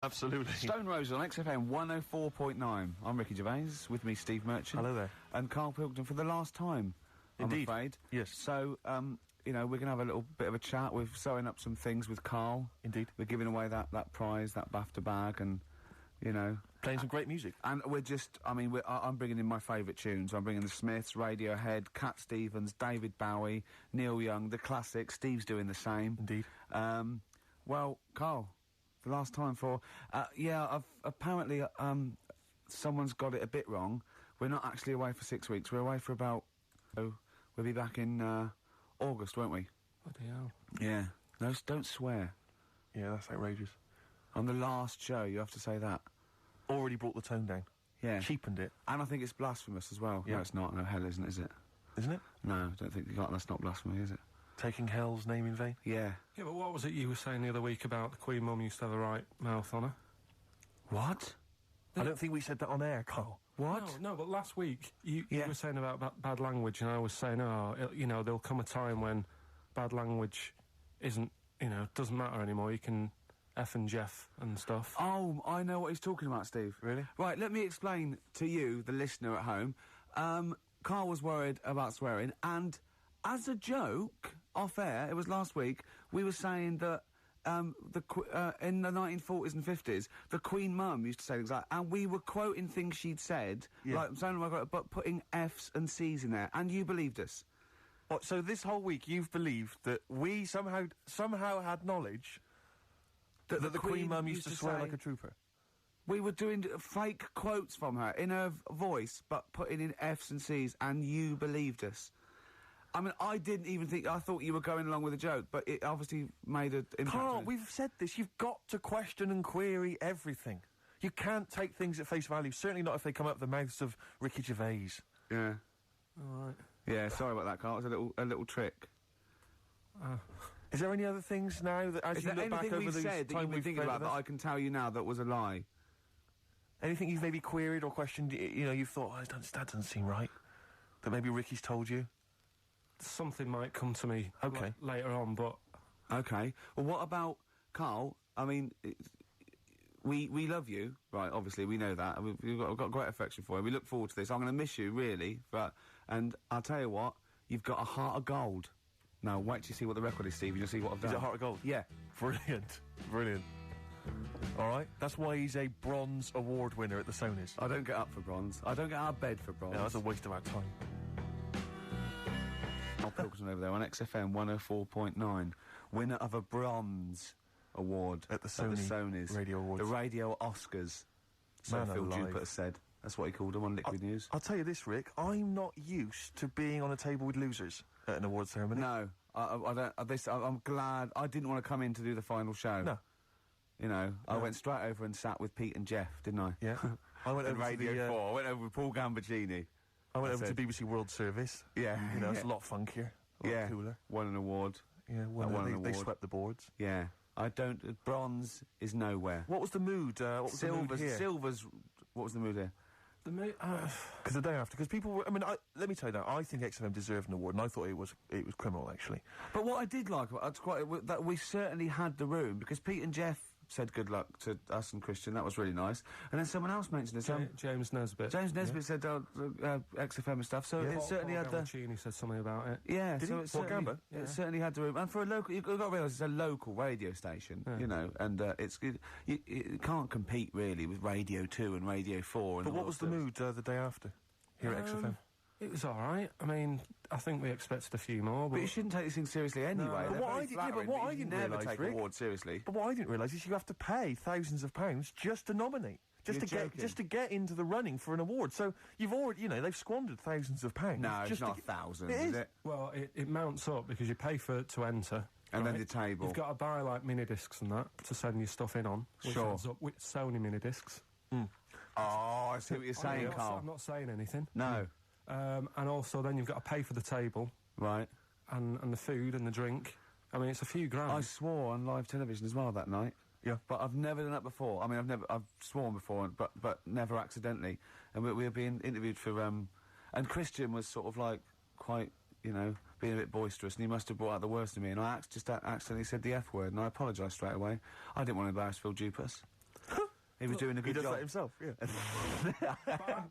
Absolutely. Stone Roses on XFM 104.9. I'm Ricky Gervais, with me Steve Merchant. Hello there. And Carl Pilkington for the last time, Indeed. I'm afraid. Yes. So, you know, we're going to have a little bit of a chat. We're sewing up some things with Carl. Indeed. We're giving away that prize, that BAFTA bag, and, you know... Playing some great music. And we're just, I mean, I'm bringing in my favourite tunes. I'm bringing the Smiths, Radiohead, Cat Stevens, David Bowie, Neil Young, the classics. Steve's doing the same. Indeed. Well, Carl... The last time for, apparently, someone's got it a bit wrong. We're not actually away for 6 weeks. We're away for about, we'll be back in, August, won't we? Bloody hell. Yeah. No, don't swear. Yeah, that's outrageous. On the last show, you have to say that. Already brought the tone down. Yeah. Cheapened it. And I think it's blasphemous as well. Yeah. No, it's not. No, hell isn't, is it? Isn't it? No, I don't think that's not blasphemy, is it? Taking hell's name in vain? Yeah. Yeah, but what was it you were saying the other week about the Queen Mum used to have the right mouth on her? What? I don't think we said that on air, Carl. What? No, but last week you Yeah. were saying about bad language, and I was saying, there'll come a time when bad language isn't, doesn't matter anymore. You can F and Jeff and stuff. Oh, I know what he's talking about, Steve. Really? Right, let me explain to you, the listener at home. Carl was worried about swearing, and as a joke, off air, it was last week, we were saying that in the 1940s and 50s, the Queen Mum used to say things like, and we were quoting things she'd said, like, but putting F's and C's in there, and you believed us. What, so this whole week you've believed that we somehow had knowledge that the Queen Mum used to swear say, like a trooper? We were doing fake quotes from her in her voice, but putting in F's and C's, and you believed us. I mean, I didn't even think... I thought you were going along with a joke, but it obviously made an impact. Carl, we've said this. You've got to question and query everything. You can't take things at face value, certainly not if they come out of the mouths of Ricky Gervais. Yeah. Alright. Yeah, sorry about that, Carl. It was a little trick. Is there any other things now that, as Is you there look back anything over we've the said that time you've been we've thinking played about with that us? I can tell you now that was a lie? Anything you've maybe queried or questioned, you've thought, that doesn't seem right? That maybe Ricky's told you? Something might come to me Okay. later on, but... Okay. Well, what about... Carl, I mean... We love you, right, obviously, we know that, and we've got great affection for you. We look forward to this. I'm going to miss you, really, and I'll tell you what, you've got a heart of gold. Now, wait till you see what the record is, Steve, and you'll see what I've done. Is it Heart of Gold? Yeah. Brilliant. Brilliant. Alright, that's why he's a Bronze Award winner at the Sonys. I don't get up for bronze. I don't get out of bed for bronze. No, that's a waste of our time. Carl Pilkington over there on XFM 104.9, winner of a bronze award At the Sony Radio Awards. The Radio Oscars. So Man Phil alive. Jupiter said. That's what he called them on Liquid News. I'll tell you this, Rick, I'm not used to being on a table with losers at an award ceremony. No, I don't. I'm glad I didn't want to come in to do the final show. No. You know, I went straight over and sat with Pete and Jeff, didn't I? Yeah. I went At over to Radio the, 4. I went over with Paul Gambaccini. I went That's over to it. BBC World Service. Yeah. It's a lot funkier. A lot cooler. Won an award. Yeah, won they swept the boards. Yeah. I don't. Bronze is nowhere. What was the mood? What was the mood here? Silver's. What was the mood here? Because the day after, because people were, let me tell you now, I think XFM deserved an award, and I thought it was criminal, actually. But what I did like about that we certainly had the room, because Pete and Jeff said good luck to us and Christian. That was really nice. And then someone else mentioned it. James Nesbitt. James Nesbitt said XFM and stuff. So it certainly had the. Gambaccini said something about it. Yeah, Did so he? it certainly, Gamba? it certainly had the room. And for a local, you've got to realise it's a local radio station, you know, and you can't compete really with Radio 2 and Radio 4. And But all what was the those mood the day after here at XFM? It was alright. I mean, I think we expected a few more, But you shouldn't take these things seriously anyway. But They're what very I did- yeah, flattering, but what I you didn't never realise, take Rick- awards seriously. But what I didn't realise is you have to pay thousands of pounds just to nominate. You're joking. Just to get into the running for an award. So you've already, they've squandered thousands of pounds. No, it's just not to thousands, It is is. it? Well, it mounts up because you pay to enter. And then right? the table. You've got to buy, like, mini-discs and that to send your stuff in on. Which Sure. adds up with Sony mini-discs. Oh, I see what you're saying, I'm Carl. not saying anything. No. And also then you've got to pay for the table Right. and the food and the drink. I mean, it's a few grand. I swore on live television as well that night. Yeah. But I've never done that before. I mean, I've sworn before, but never accidentally. And we were being interviewed for, and Christian was sort of like, quite, being a bit boisterous, and he must have brought out the worst in me, and I just accidentally said the F word, and I apologised straight away. I didn't want to embarrass Phil Dupas. He was doing a He good does job. that himself, yeah.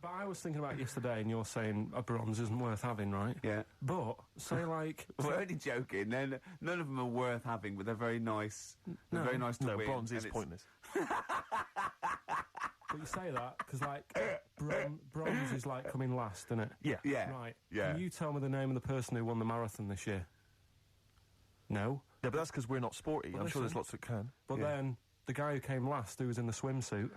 But I was thinking about yesterday, and you're saying a bronze isn't worth having, right? Yeah. But say like We're only joking. None of them are worth having, but they're very nice. They're very nice to No, win. bronze is and it's- pointless. But you say that because, like, bronze is like coming last, isn't it? Yeah. Yeah. Right. Yeah. Can you tell me the name of the person who won the marathon this year? No. Yeah, but that's because we're not sporty. Well, I'm sure there's listen. lots that can. But Yeah. then the guy who came last, who was in the swimsuit,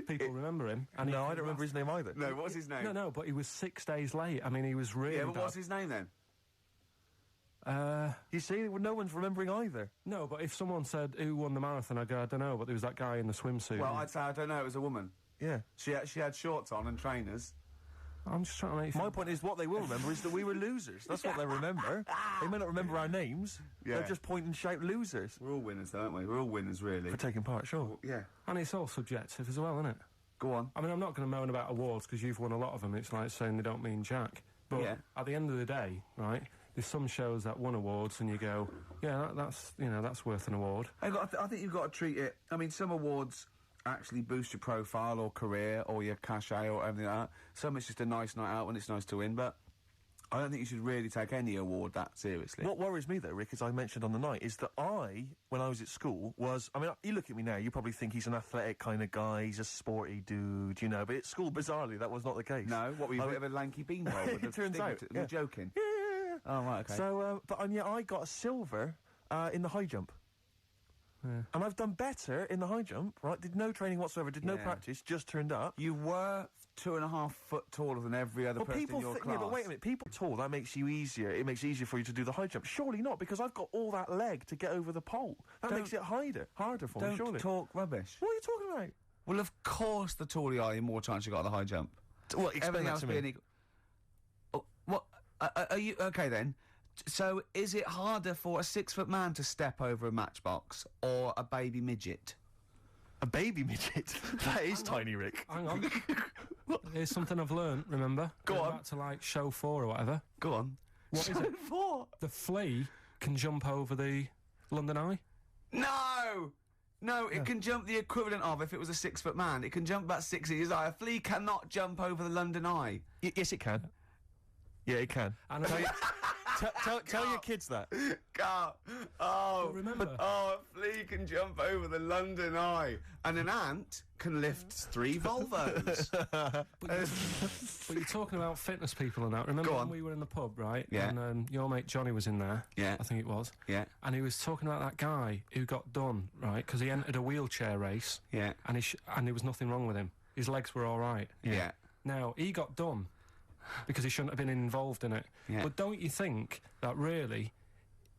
people remember him. And he No, I came don't remember last. his name either. No, what's his name? No, but he was 6 days late. I mean, he was really Yeah, but what's bad. his name then? You see, well, no one's remembering either. No, but if someone said who won the marathon, I'd go, I don't know, but there was that guy in the swimsuit. Well, I'd say I don't know. It was a woman. Yeah. She had shorts on and trainers. I'm just trying to make you My feel- point is, what they will remember is that we were losers. That's what they remember. They may not remember our names. Yeah. They'll just point and shout losers We're all winners, though, aren't we? We're all winners, really. for taking part, sure. Yeah. And it's all subjective as well, isn't it? Go on. I mean, I'm not going to moan about awards because you've won a lot of them. It's like saying they don't mean jack. But Yeah. at the end of the day, right, there's some shows that won awards and you go, yeah, that's worth an award. I think you've got to treat it. I mean, some awards actually boost your profile or career or your cachet or everything like that. Some it's just a nice night out when it's nice to win, but I don't think you should really take any award that seriously. What worries me, though, Rick, as I mentioned on the night, is that when I was at school, I mean, you look at me now, you probably think he's an athletic kind of guy, he's a sporty dude, you know, but at school, bizarrely, that was not the case. No, what were you, I a bit of a lanky beanpole with It turns stigma out, to- yeah. You're joking? Yeah. Oh, right, okay. So, I got a silver in the high jump. Yeah. And I've done better in the high jump, right? Did no training whatsoever, did no Yeah. practice, just turned up. You were 2.5 foot taller than every other person in your class. Yeah, but wait a minute. People tall, that makes you easier. It makes it easier for you to do the high jump. Surely not, because I've got all that leg to get over the pole. That Don't- makes it harder for me, Don't surely. talk rubbish. What are you talking about? Well, of course, the taller you are, the more chance you got at the high jump. Well, explain Everything that else to being me. equal. Oh, what? Are you okay then? So, is it harder for a 6-foot man to step over a matchbox or a baby midget? A baby midget? That is tiny, Rick. Hang on. Here's something I've learned, remember? Go Going on. back to, like, show 4 or whatever. Go on. What is it? For? The flea can jump over the London Eye. No! No, it can jump the equivalent of if it was a 6-foot man. It can jump about 6 inches high. A flea cannot jump over the London Eye. Yes, it can. Yeah, it can. And Tell your kids that. God. Oh, remember- Oh, a flea can jump over the London Eye, and an ant can lift 3 Volvos. But you're talking about fitness people and that. Remember Go when on. we were in the pub, right? Yeah. And your mate Johnny was in there. Yeah. I think it was. Yeah. And he was talking about that guy who got done, right? Because he entered a wheelchair race. Yeah. And and there was nothing wrong with him. His legs were all right. Yeah. Now, he got done because he shouldn't have been involved in it. Yeah. But don't you think that really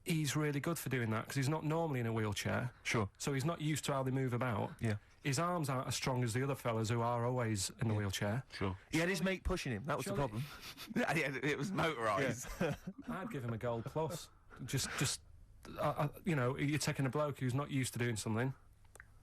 he's really good for doing that? Because he's not normally in a wheelchair. Sure. So he's not used to how they move about. Yeah. His arms aren't as strong as the other fellas who are always in the wheelchair. Sure. He had his mate pushing him. That was the Surely- problem. Yeah, it was motorised. I'd give him a gold plus. Just you know, you're taking a bloke who's not used to doing something.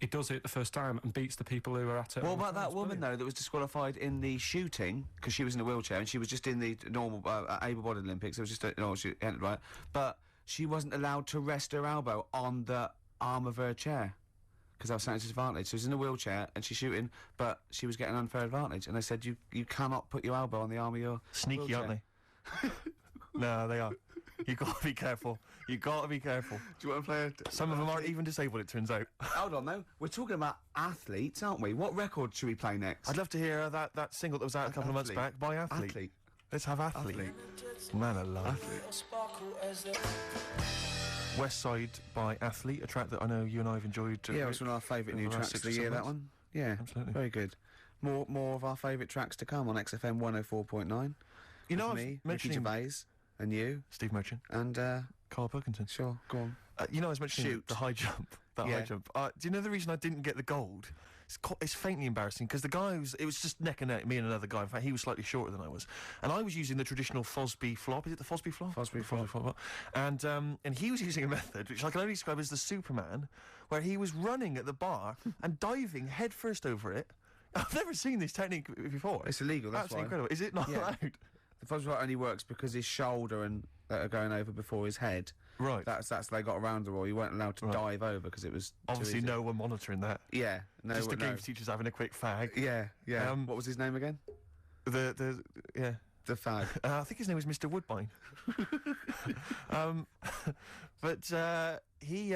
He does it the first time and beats the people who are at it. What all the about time. that It's woman, brilliant. though, that was disqualified in the shooting because she was in a wheelchair and she was just in the normal able-bodied Olympics. It was just, she entered right. But she wasn't allowed to rest her elbow on the arm of her chair because that was something disadvantage. So she was in a wheelchair and she's shooting, but she was getting unfair advantage. And they said, you cannot put your elbow on the arm of your Sneaky, wheelchair. aren't they? No, they are. You got to be careful. You got to be careful. Do you want to play Some of them aren't even disabled, it turns out. Hold on, though. We're talking about athletes, aren't we? What record should we play next? I'd love to hear that single that was out a couple of months Athlete. back by Athlete. Athlete. Let's have Athlete. Man alive. West Side by Athlete, a track that I know you and I have enjoyed. Yeah, it's one of our favourite new over the last tracks of 6 the or year, 7 that months. one. Yeah, Absolutely. very good. More of our favourite tracks to come on XFM 104.9. You know, I With was me, Ricky mentioning Gervais, and you, Steve Merchant, and, Carl Pilkington. sure, go on. You know, I was mentioning Shoot. the high jump. That Yeah. high jump. Do you know the reason I didn't get the gold? It's faintly embarrassing because the guy it was just neck and neck, me and another guy. In fact, he was slightly shorter than I was, and I was using the traditional Fosby flop. Is it the Fosby flop? Fosby flop. And he was using a method which I can only describe as the Superman, where he was running at the bar and diving headfirst over it. I've never seen this technique before. It's illegal, that's Absolutely why. incredible. Is it not Yeah. allowed? The Fosby flop only works because his shoulder and that are going over before his head Right. That's they got around the rule. You weren't allowed to dive over because it was too Obviously, easy. no one monitoring that. Yeah, no. Just the no. games teachers having a quick fag. Yeah, yeah. Um, what was his name again? Yeah. The fag. I think his name was Mr. Woodbine. But he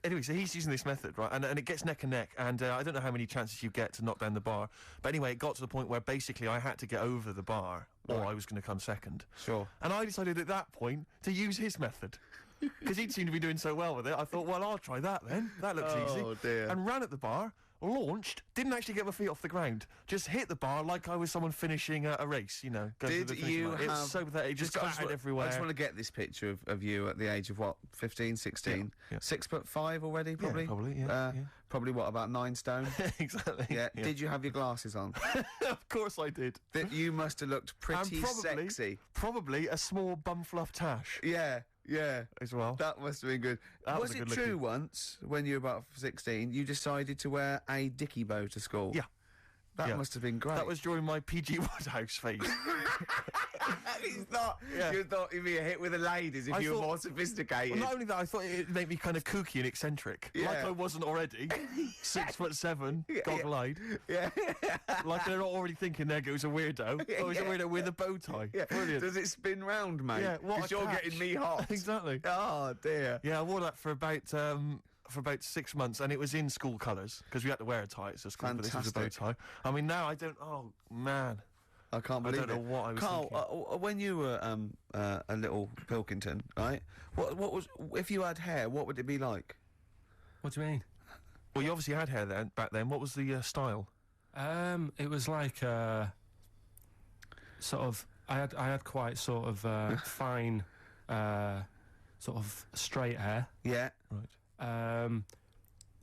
anyway, so he's using this method, right? And it gets neck and neck, and I don't know how many chances you get to knock down the bar. But anyway, it got to the point where basically I had to get over the bar, or I was going to come second. Sure. And I decided at that point to use his method. Because he'd seemed to be doing so well with it, I thought, well, I'll try that then. That looks easy. Oh, dear. And ran at the bar, launched, didn't actually get my feet off the ground, just hit the bar like I was someone finishing a race, you know. Going Did to the finishing you line. have... It's so pathetic, it just clattered everywhere. I just want to get this picture of you at the age of, what, 15, 16? Yeah. 6'5" already, probably? Yeah, probably, yeah. Probably, what, about 9 stone? Exactly. Yeah. Did you have your glasses on? Of course I did. You must have looked pretty And probably, sexy. Probably a small bum fluff tash Yeah, yeah. as well. That must have been good. That was was a it good true looking. once, when you were about 16, you decided to wear a dicky bow to school? Yeah. That Yeah. must have been great. That was during my PG Woodhouse phase. He's not. Yeah. You thought you'd be a hit with the ladies if I you were thought- more sophisticated. Well, not only that, I thought it'd make me kind of kooky and eccentric. Yeah. Like I wasn't already. 6'7", goggle-eyed. Yeah. Like they're not already thinking there goes a weirdo. Oh, he's a weirdo with a bow tie. Yeah. Brilliant. Does it spin round, mate? Yeah, what a 'Cause you're catch. getting me hot. Exactly. Oh, dear. Yeah, I wore that for about 6 months, and it was in school colours because we had to wear a tie at school. But this was a bow Fantastic. tie. I mean, now I don't. Oh man, I can't I believe don't know it. what I was Carl, thinking. when you were a little Pilkington, right? What was, if you had hair, what would it be like? What do you mean? Well, you obviously had hair then back then. What was the style? It was like sort of. I had quite sort of fine, sort of straight hair. Yeah. Right.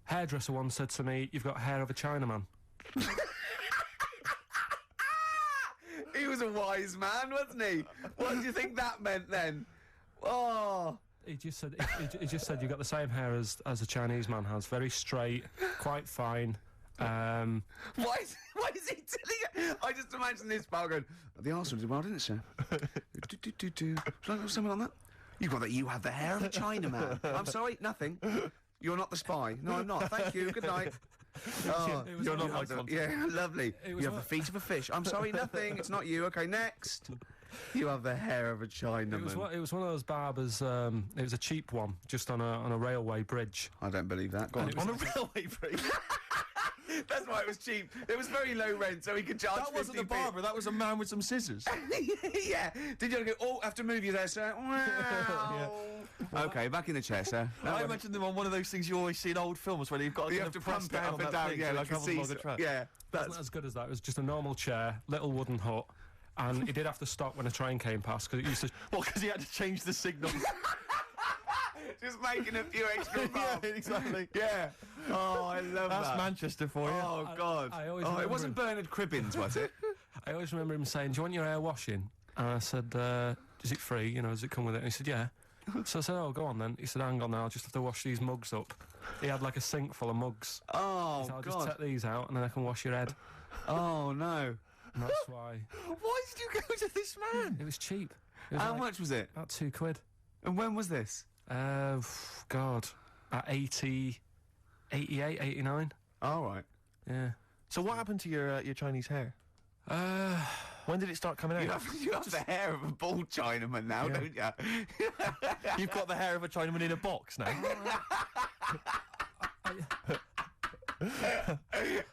Hairdresser once said to me, "You've got hair of a Chinaman." He was a wise man, wasn't he? What do you think that meant then? Oh. He just said, he just said, "You've got the same hair as a Chinese man has. Very straight, quite fine." Why is he telling you? I just imagine this pal going, the Arsenal did well, didn't it, sir? Should I have something on that? You got that. You have the hair of a Chinaman. I'm sorry, nothing. You're not the spy. No, I'm not. Thank you. Good night. Oh, It was You're not one- my contact. yeah, lovely. It You was have the one- feet of a fish. I'm sorry, nothing. It's not you. Okay, next. You have the hair of a Chinaman. It was one of those barbers. It was a cheap one, just on a railway bridge. I don't believe that. Go on. And it was On a railway bridge. That's why it was cheap. It was very low rent, so he could charge That wasn't 50p. the barber. That was a man with some scissors. Yeah. Did you go, oh, have to move you there, sir? Wow. Okay, back in the chair, sir. I imagine them on one of those things you always see in old films where you've got to You kind have to of press pump it down up on and that down, thing yeah, so it like a travels along the seesaw. track. Yeah, It wasn't as good as that. It was just a normal chair, little wooden hut, and he did have to stop when a train came past because it used to. Well, because he had to change the signal. just making a few extra Yeah, bucks. exactly. Yeah. Oh, I love That's that. Manchester for you. Oh, God. I always Oh, it remember wasn't Bernard Cribbins, was it? I always remember him saying, "Do you want your hair washing?" And I said, "Is it free? You know, does it come with it?" And he said, "Yeah." So I said, "Oh, go on then." He said, "Hang on now, I'll just have to wash these mugs up." He had like a sink full of mugs. Oh, So I'll just God. take these out and then I can wash your head. Oh, no. And that's why Why did you go to this man? it was cheap. It was How like much was it? about £2. And when was this? God, at 88, 89. All right. Yeah. So what happened to your Chinese hair? Uh, When did it start coming out? You have the hair of a bald Chinaman now, Yeah. don't you? You've got the hair of a Chinaman in a box now.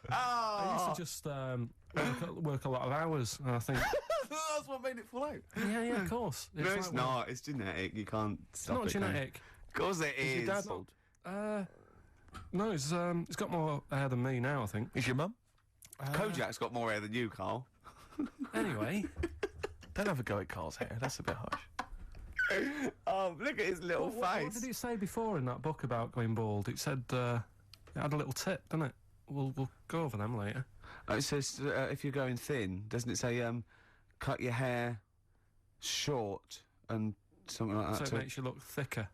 I used to just work a lot of hours, and I think, That's what made it fall out. yeah, of course. No, it's like, not. It's genetic. You can't It's stop not it. can you? genetic. Of course it is. Is your dad bald? No, he's got more hair than me now, I think. Is your mum? Kojak's got more hair than you, Carl. Anyway, Don't have a go at Carl's hair. That's a bit harsh. Oh, look at his little what face. did it say before in that book about going bald? It said it had a little tip, didn't it? We'll go over them later. It says if you're going thin, doesn't it say cut your hair short and something like So that? it makes you look thicker.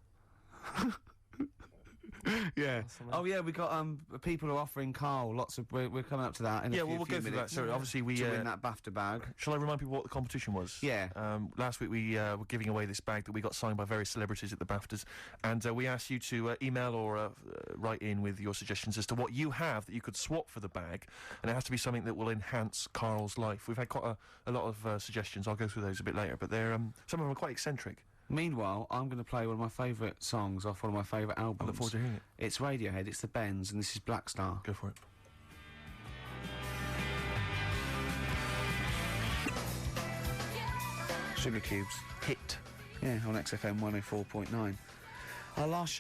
Yeah. something. Oh yeah, we got people are offering Carl lots of. We're coming up to that. In Yeah, a well, few, we'll few go through that. minutes So obviously we. to win that BAFTA bag. Shall I remind people what the competition was? Yeah. Last week we were giving away this bag that we got signed by various celebrities at the BAFTAs, and we asked you to email or write in with your suggestions as to what you have that you could swap for the bag, and it has to be something that will enhance Carl's life. We've had quite a lot of suggestions. I'll go through those a bit later, but they're some of them are quite eccentric. Meanwhile, I'm going to play one of my favourite songs off one of my favourite albums. I look forward to hearing it. It's Radiohead, it's the Bends, and this is Black Star. Go for it. Sugar Cubes. Hit. Yeah, on XFM 104.9. Our last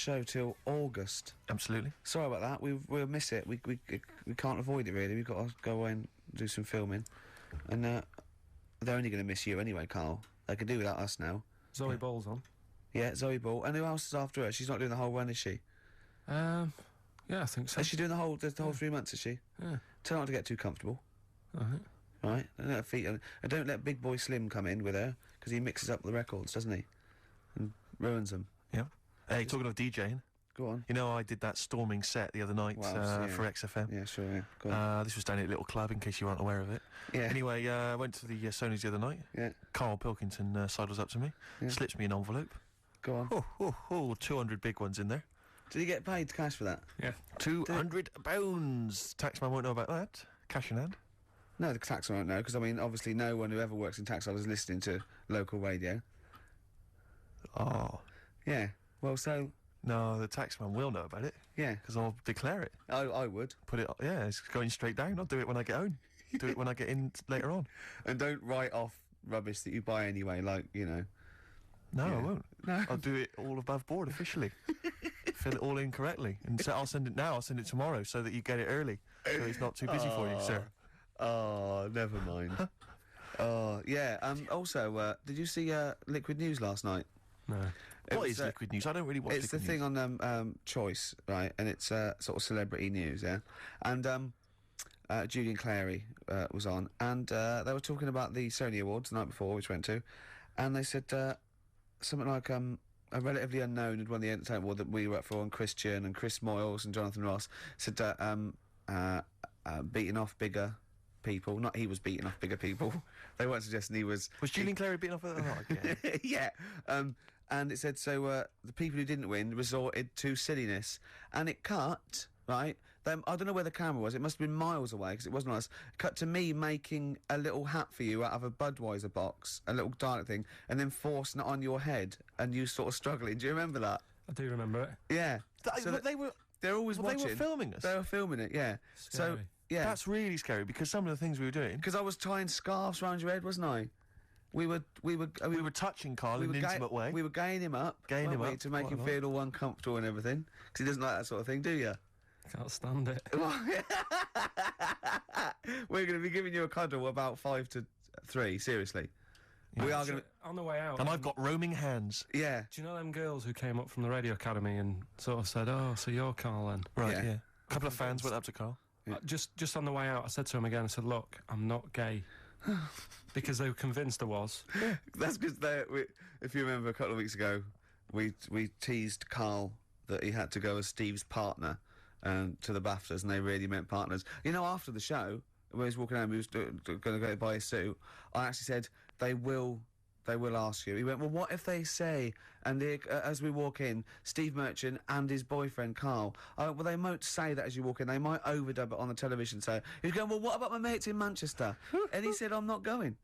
show till August. Absolutely. Sorry about that. We'll miss it. We can't avoid it really. We've got to go away and do some filming, and they're only going to miss you anyway, Carl. They can do without us now. Zoe Ball's on. Yeah, Zoe Ball. And who else is after her? She's not doing the whole run, is she? Yeah, I think so. Is she doing the whole 3 months? Is she? Yeah. Tell her not to get too comfortable. All right. Right? Don't let her feet. And don't let Big Boy Slim come in with her because he mixes up the records, doesn't he? And ruins them. Yeah. Hey, talking of DJing, Go on. you know I did that storming set the other night Well, yeah. for XFM. Yeah, sure. Yeah. Go on. This was down at a little club, in case you weren't aware of it. Yeah. Anyway, I went to the Sony's the other night. Yeah. Carl Pilkington sidles up to me, Yeah. slips me an envelope. Go on. Oh, 200 big ones in there. Did you get paid cash for that? Yeah. £200. Taxman won't know about that. Cash in hand. No, the taxman won't know because I mean, obviously, no one who ever works in tax office is listening to local radio. Oh. Yeah. Well, so No, the taxman will know about it, yeah, because I'll declare it. I would. Put it, yeah, it's going straight down. I'll do it when I get home. Do it when I get in later on. And don't write off rubbish that you buy anyway, like, you know. No, Yeah. I won't. No. I'll do it all above board officially. Fill it all in correctly. And so I'll send it now, I'll send it tomorrow so that you get it early. So it's not too busy for you, sir. Oh, never mind. Oh, yeah. Also, did you see Liquid News last night? No. What It is was, Liquid News? I don't really watch It's the Liquid thing News. on Choice, right? And it's sort of celebrity news, yeah? And Julian Clary was on, and they were talking about the Sony Awards the night before, which we went to, and they said something like a relatively unknown had won the Entertainment Award that we were up for, and Christian and Chris Moyles and Jonathan Ross said beating off bigger people. Not he was beating off bigger people. They weren't suggesting he was. Was Julian Clary beaten off at the night again? Yeah. And it said, so the people who didn't win resorted to silliness. And it cut, right? I don't know where the camera was. It must have been miles away because it wasn't us. Cut to me making a little hat for you out of a Budweiser box, a little Dalek thing, and then forcing it on your head and you sort of struggling. Do you remember that? I do remember it. Yeah. So But they were they're always well, watching. they were filming us. They were filming it, yeah. So, Scary. yeah. That's really scary because some of the things we were doing. Because I was tying scarves around your head, wasn't I? We were touching Carl in an intimate way. We were gaying him up. Gaying him weren't we, up to make quite him a lot. feel all uncomfortable and everything. Because he doesn't like that sort of thing, do you? Can't stand it. We're going to be giving you a cuddle about 5 to 3, seriously. We are going to... On the way out. And I've got roaming hands. Yeah. Do you know them girls who came up from the radio academy and sort of said, "Oh, so you're Carl then?" Right, Yeah. yeah. A couple of fans went up to Carl. Just on the way out, I said to him again. I said, "Look, I'm not gay," because they were convinced I was. That's because if you remember a couple of weeks ago, we teased Carl that he had to go as Steve's partner to the BAFTAs, and they really meant partners. You know, after the show, when he was walking home, he was going to go buy his suit. I actually said, they will ask you. He went, well, what if they say, and as we walk in, Steve Merchant and his boyfriend Carl, well, they won't say that as you walk in. They might overdub it on the television. So he was going, well, what about my mates in Manchester? And he said, I'm not going.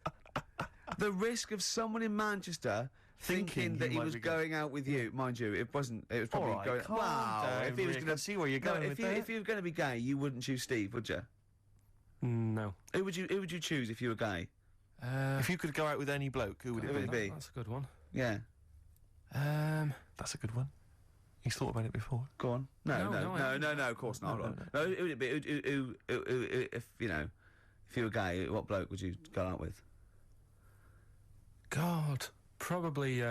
The risk of someone in Manchester thinking that he might was be going. going out with you, mind you, it wasn't. It was probably All right, going. calm Wow, down, if he was Rick. going I see where you're going with that. if you were going to be gay, you wouldn't choose Steve, would you? No. Who would you choose if you were gay? If you could go out with any bloke, who would Who it would be? it be? That's a good one. Yeah, That's a good one. He's thought about it before. go on. No, No, of course not. No, No, who would it be? Who, if you know, if you were gay, what bloke would you go out with? God, probably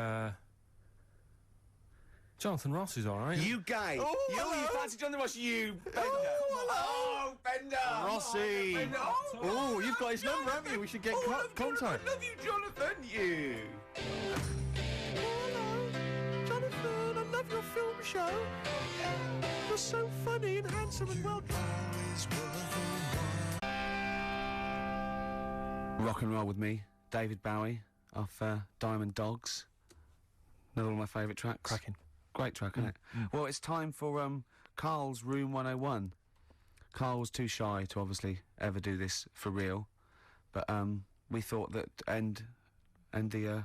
Jonathan Ross is all right. You gay? Oh, you hello. fancy Jonathan Ross? You Bender? hello. Bender! Rossi! Bender. Oh, you've got his number, haven't you? We should get contact. I love you, Jonathan. You. Jonathan, I love love your film show. You're so funny and handsome and well. Rock and Roll with me, David Bowie, off Diamond Dogs. Another one of my favourite tracks. Cracking. Great track, isn't it? Well, it's time for Carl's Room 101. Carl was too shy to obviously ever do this for real, but we thought that end the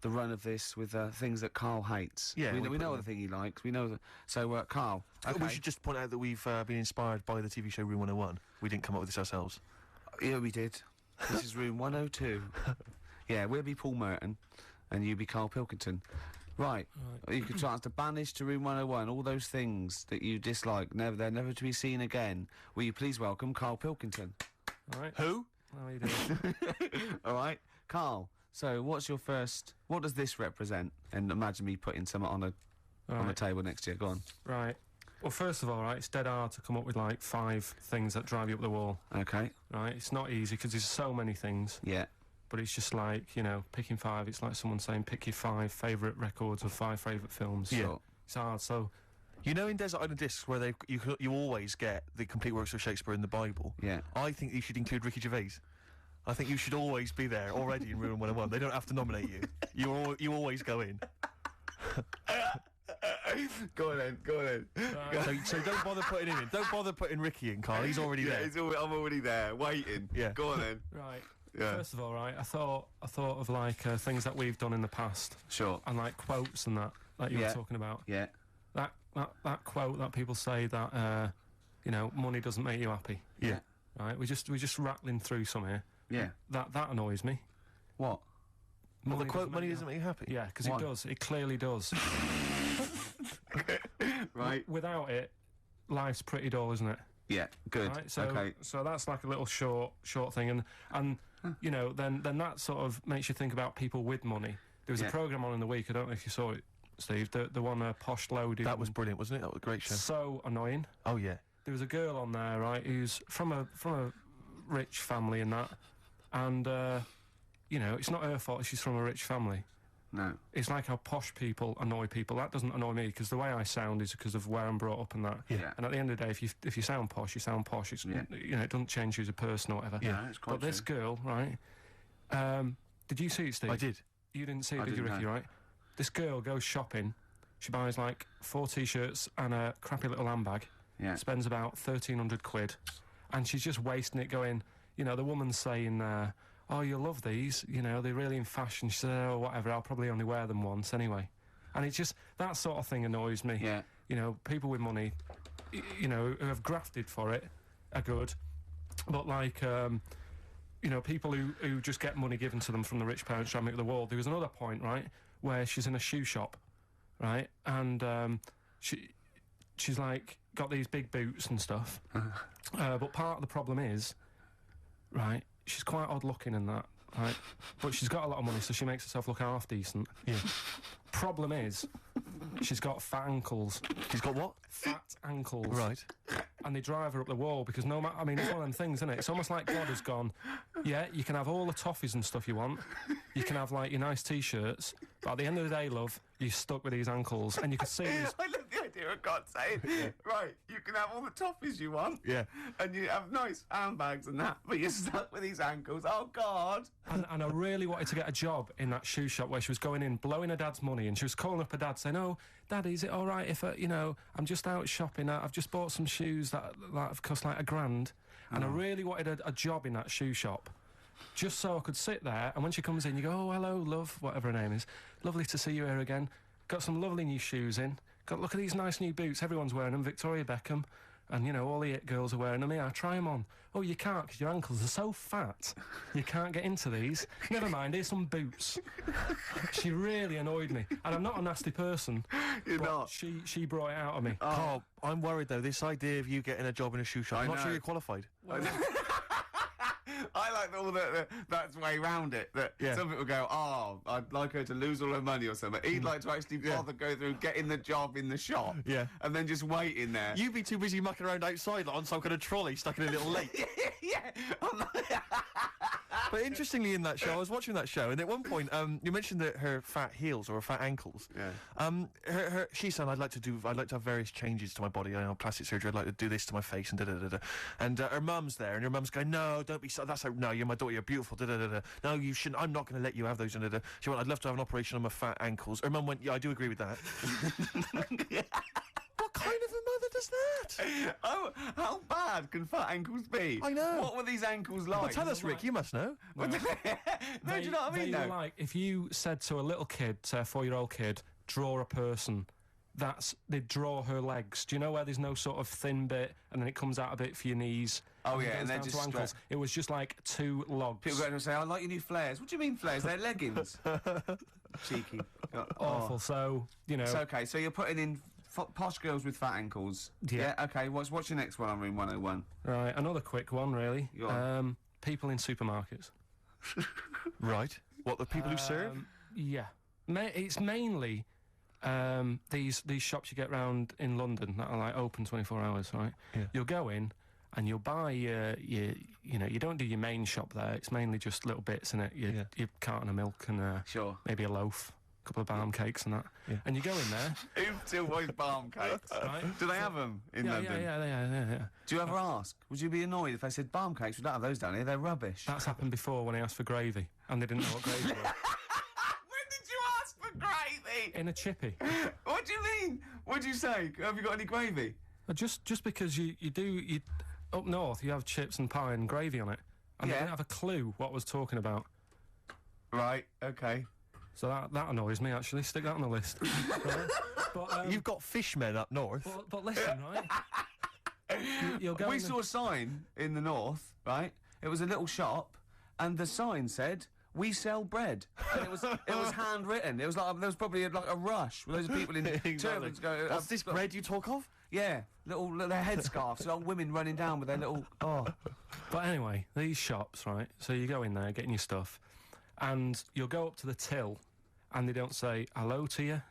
run of this with things that Carl hates. Yeah, we know the thing he likes. We know that. So, Carl, okay. We should just point out that we've been inspired by the TV show Room 101. We didn't come up with this ourselves. Yeah, we did. This is Room 102. Yeah, we'll be Paul Merton, and you be Carl Pilkington. Right. You could chance to banish to Room 101 all those things that you dislike. They're never to be seen again. Will you please welcome Carl Pilkington? All right. Who? How are you doing? All right, Carl. So, what's your first? What does this represent? And imagine me putting some on the table next to you. Go on. Right. Well, first of all, right, it's dead hard to come up with like 5 things that drive you up the wall. Okay. Right. It's not easy because there's so many things. Yeah. But it's just like, you know, picking 5. It's like someone saying pick your 5 favourite records or 5 favourite films. Yeah. Sure. It's hard. So. You know, in Desert Island Discs, where you always get the complete works of Shakespeare in the Bible. Yeah. I think you should include Ricky Gervais. I think you should always be there already in Room 101. They don't have to nominate you. You always go in. Go on then. So don't bother putting him in. Don't bother putting Ricky in, Carl. He's already there. I'm already there, waiting. Yeah. Go on then. Right. Yeah. First of all, right, I thought of like things that we've done in the past Sure. and like quotes and that you were talking about. Yeah. That quote that people say that you know, money doesn't make you happy. Yeah. Right. We're just rattling through some here. Yeah. That annoys me. What? Well, the quote, make money you doesn't make you happy. Yeah, because Why? it does. It clearly does. Right. Without it, life's pretty dull, isn't it? Yeah. Good. Right, so, okay. so that's like a little short thing, and you know, then that sort of makes you think about people with money. There was a programme on in the week. I don't know if you saw it, Steve. The one Posh Loaded. That was brilliant, wasn't it? That was a great show. so annoying. Oh yeah. There was a girl on there, right, who's from a rich family and that, and you know, it's not her fault. She's from a rich family. No. It's like how posh people annoy people. That doesn't annoy me because the way I sound is because of where I'm brought up and that. Yeah. And at the end of the day, if you sound posh, you sound posh. It's you know, it doesn't change you as a person or whatever. Yeah, it's quite But this girl, right? Did you see it, Steve? I did. You didn't see it, I did you, didn't, Ricky? no. Right? This girl goes shopping. She buys like 4 t-shirts and a crappy little handbag. Yeah. Spends about 1,300 quid, and she's just wasting it. Going, you know, the woman's saying, "Oh, you'll love these. You know, they're really in fashion." She said, "Oh, whatever. I'll probably only wear them once anyway." And it's just that sort of thing annoys me. Yeah. You know, people with money, you know, who have grafted for it, are good, but like, you know, people who just get money given to them from the rich parents trying to make the world. There was another point, right, where she's in a shoe shop, right, and she's like got these big boots and stuff, but part of the problem is, right, she's quite odd looking and that, right, but she's got a lot of money, so she makes herself look half decent. Yeah. Problem is, she's got fat ankles. He's got what? Fat ankles. Right. And they drive her up the wall because no matter, I mean, it's one of them things, isn't it? It's almost like God has gone, yeah, you can have all the toffees and stuff you want. You can have, like, your nice T-shirts. But at the end of the day, love, you're stuck with these ankles. And you can see these... I love the idea of God saying, right, you can have all the toffees you want. Yeah. And you have nice handbags and that, but you're stuck with these ankles. Oh, God. And I really wanted to get a job in that shoe shop where she was going in, blowing her dad's money, and she was calling up her dad saying, "Oh, Daddy, is it all right if, you know, I'm just out shopping, I've just bought some shoes that have cost like $1,000, and I really wanted a job in that shoe shop, just so I could sit there, and when she comes in, you go, "Oh, hello, love," whatever her name is, "lovely to see you here again, got some lovely new shoes in, look at these nice new boots, everyone's wearing them, Victoria Beckham, and, you know, all the it girls are wearing them. Yeah, try them on. Oh, you can't because your ankles are so fat. You can't get into these. Never mind, here's some boots." She really annoyed me. And I'm not a nasty person. You're but not. She brought it out of me. Carl, I'm worried though. This idea of you getting a job in a shoe shop. I'm not know. sure you're qualified. I like all that's way round it. That Yeah. some people go, "Oh, I'd like her to lose all her money or something." He'd like to actually bother go through getting the job in the shop, Yeah. and then just wait in there. You'd be too busy mucking around outside like, on some kind of trolley stuck in a little lake. Yeah. I'm like- But interestingly, in that show, I was watching that show, and at one point, you mentioned that her fat heels or her fat ankles. Yeah. She said, I'd like to have various changes to my body. I know, plastic surgery. I'd like to do this to my face and da-da-da-da. And her mum's there, and her mum's going, no, don't be so. No, you're my daughter. You're beautiful. Da-da-da-da. No, you shouldn't. I'm not going to let you have those. Da-da-da. She went, I'd love to have an operation on my fat ankles. Her mum went, yeah, I do agree with that. What kind of a mother does that? Oh, how bad can fat ankles be? I know. What were these ankles like? Well, tell us, Rick. You must know. No, do you know what I mean? They were though? like, if you said to a little kid, say a 4-year-old kid, draw a person, they'd draw her legs. Do you know where there's no sort of thin bit and then it comes out a bit for your knees? Oh, yeah, goes and they're down just to ankles. It was just like 2 logs. People go and say, I like your new flares. What do you mean flares? They're leggings. Cheeky. Awful. So, you know. So, okay, so you're putting in posh girls with fat ankles. Yeah. Okay, what's your next one on Room 101? Right, another quick one, really. Go on. People in supermarkets. Right. What, the people who serve? Yeah. It's mainly these shops you get round in London that are like open 24 hours, right? Yeah. You'll go in and you'll buy your you know, you don't do your main shop there. It's mainly just little bits in it. Your carton of milk and Sure. maybe a loaf, a couple of balm cakes and that. Yeah. And you go in there. Who still buys balm cakes? Right. Do they have them in London? Yeah. Do you ever ask? Would you be annoyed if they said balm cakes? We don't have those down here. They're rubbish. That's happened before when I asked for gravy and they didn't know what gravy was. When did you ask for gravy? In a chippy. What do you mean? What do you say? Have you got any gravy? Just because you up north you have chips and pie and gravy on it, and they Yeah. didn't have a clue what I was talking about. Right. Okay. So that annoys me actually. Stick that on the list. Right? But, You've got fishmen up north. but listen, right? You'll go We in saw a sign in the north, right? It was a little shop, and the sign said, "We sell bread." And it was handwritten. It was like there was probably like a rush with those people in turbans going. What's this bread you talk of? Yeah, their headscarves, little women running down with their little. Oh, But anyway, these shops, right? So you go in there getting your stuff, and you'll go up to the till, and they don't say hello to you.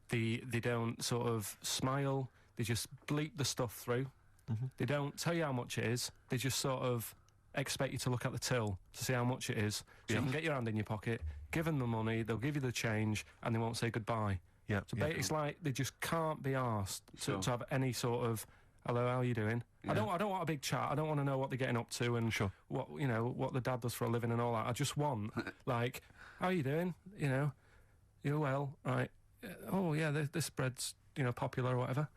They don't sort of smile. They just bleep the stuff through. Mm-hmm. They don't tell you how much it is. They just sort of expect you to look at the till to see how much it is, so you can get your hand in your pocket, give them the money, they'll give you the change, and they won't say goodbye. Yeah. So it's like they just can't be asked Sure. to have any sort of hello, how are you doing? Yeah. I don't want a big chat. I don't want to know what they're getting up to and Sure. what the dad does for a living and all that. I just want like, how are you doing? You know, you're well, right? Oh yeah, this bread's popular or whatever.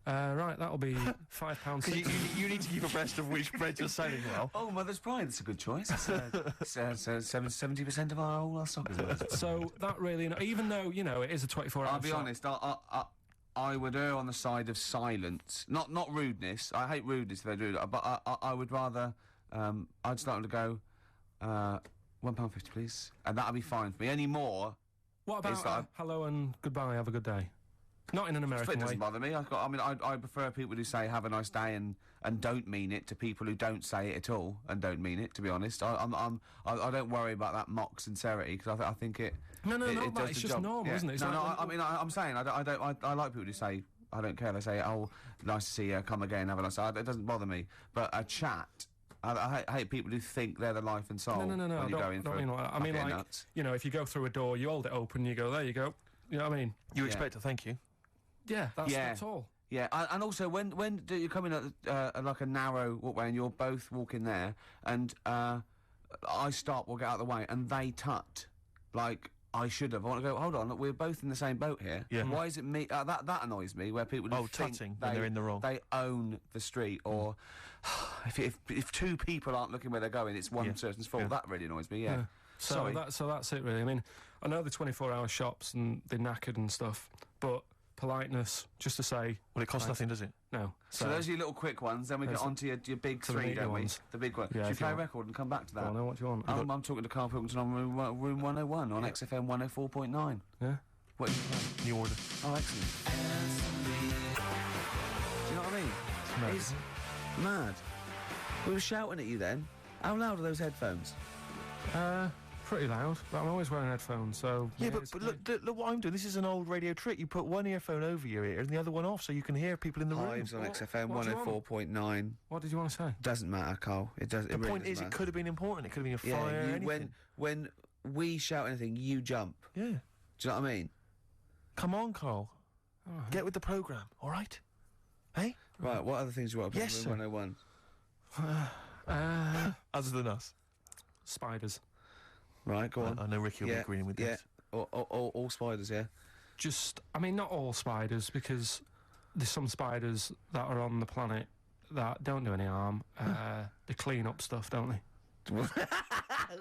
Right, that'll be £5. You need to keep abreast of which breads are selling well. Oh, Mother's Pride. That's a good choice. It's 70% of all our stock is it? So that really, even though it is a 24-hour. I'll be honest. I would err on the side of silence, not rudeness. I hate rudeness if they do that, but I would rather. I'd start to go, £1.50, please, and that'll be fine for me. Any more? What it's about like- hello and goodbye? Have a good day. Not in an It American doesn't way. bother me. I prefer people who say "Have a nice day" and don't mean it to people who don't say it at all and don't mean it. To be honest, I don't worry about that mock sincerity because I think it. No, it not that. does It's the just job. normal, Yeah. isn't it? It's No, like no. I'm saying I like people who say I don't care. They say, "Oh, nice to see you. Come again. Have a nice." It doesn't bother me. But a chat. I hate people who think they're the life and soul. No. When I you're going don't for mean like that. I mean, bucket of like, nuts. if you go through a door, you hold it open, you go, there you go. You know what I mean? You expect a thank you. Yeah, that's all. Yeah, and also when do you come in at like a narrow walkway and you're both walking there, and I stop, we'll get out of the way, and they tut, like I should have. I want to go. Hold on, look, we're both in the same boat here. Yeah. Why is it me? That annoys me. Where people Oh, think tutting when they're in the wrong. They own the street, or if two people aren't looking where they're going, it's one person's fault. Yeah. That really annoys me. Yeah. So Sorry. that's it, really. I mean, I know the 24-hour shops and they're knackered and stuff, but politeness, just to say, Well, it costs nothing, does it? no. So those are your little quick ones. Then we get Those- on to your big to the three, meaty don't we? ones. The big one. Yeah, Should we if you play a want. record and come back to I that? don't know what you want. I'm talking to Carl Pilkington on room 101 on XFM 104.9. Yeah. What is it? New order. Oh, excellent. Do you know what I mean? mad, It's mad. We were shouting at you then. How loud are those headphones? pretty loud, but I'm always wearing headphones, so... Yeah, it's but pretty- look what I'm doing. This is an old radio trick. You put one earphone over your ear and the other one off so you can hear people in the room. Hives on What- XFM what do you want? 104.9. What did you want to say? Doesn't matter, Carl. It does. The It really point doesn't is, it matter. could have been important. It could have been a fire, you, anything. when we shout anything, you jump. Yeah. Do you know what I mean? Come on, Carl. Get with the programme, all right? Hey? Right. What other things do you want to put Yes, in sir. room 101? Other than us. Spiders. Right. Go on. I know Ricky will be agreeing with yeah. this. All spiders. Yeah. Just, I mean, not all spiders, because there's some spiders that are on the planet that don't do any harm. They clean up stuff, don't they?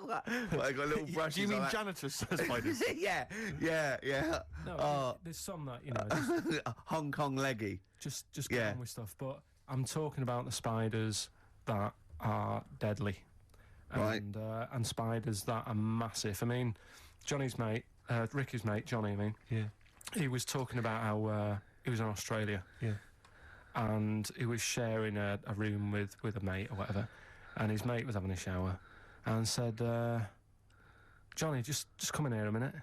What, I got little brushes. Do you mean like janitors spiders? that. yeah. No, Oh. there's some that, you know, just Hong Kong leggy. just get Yeah. on with stuff. But I'm talking about the spiders that are deadly, Right. and spiders that are massive. I mean, Johnny's mate, Ricky's mate, Johnny. I mean, Yeah. he was talking about how he was in Australia, Yeah. and he was sharing a room with a mate or whatever, and his mate was having a shower, and said, "Johnny, just come in here a minute."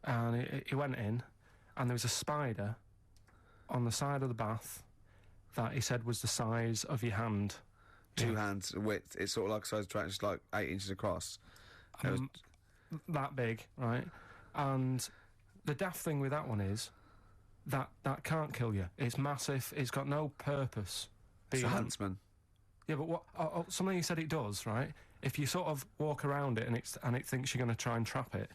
And he went in, and there was a spider on the side of the bath that he said was the size of your hand. 2 hands width. It's sort of like a size track, just like 8 inches across. It was- That big, right? And the daft thing with that one is that can't kill you. It's massive. It's got no purpose. it's a being- huntsman. Yeah, but what? Something you said it does, right? If you sort of walk around it and it thinks you're going to try and trap it,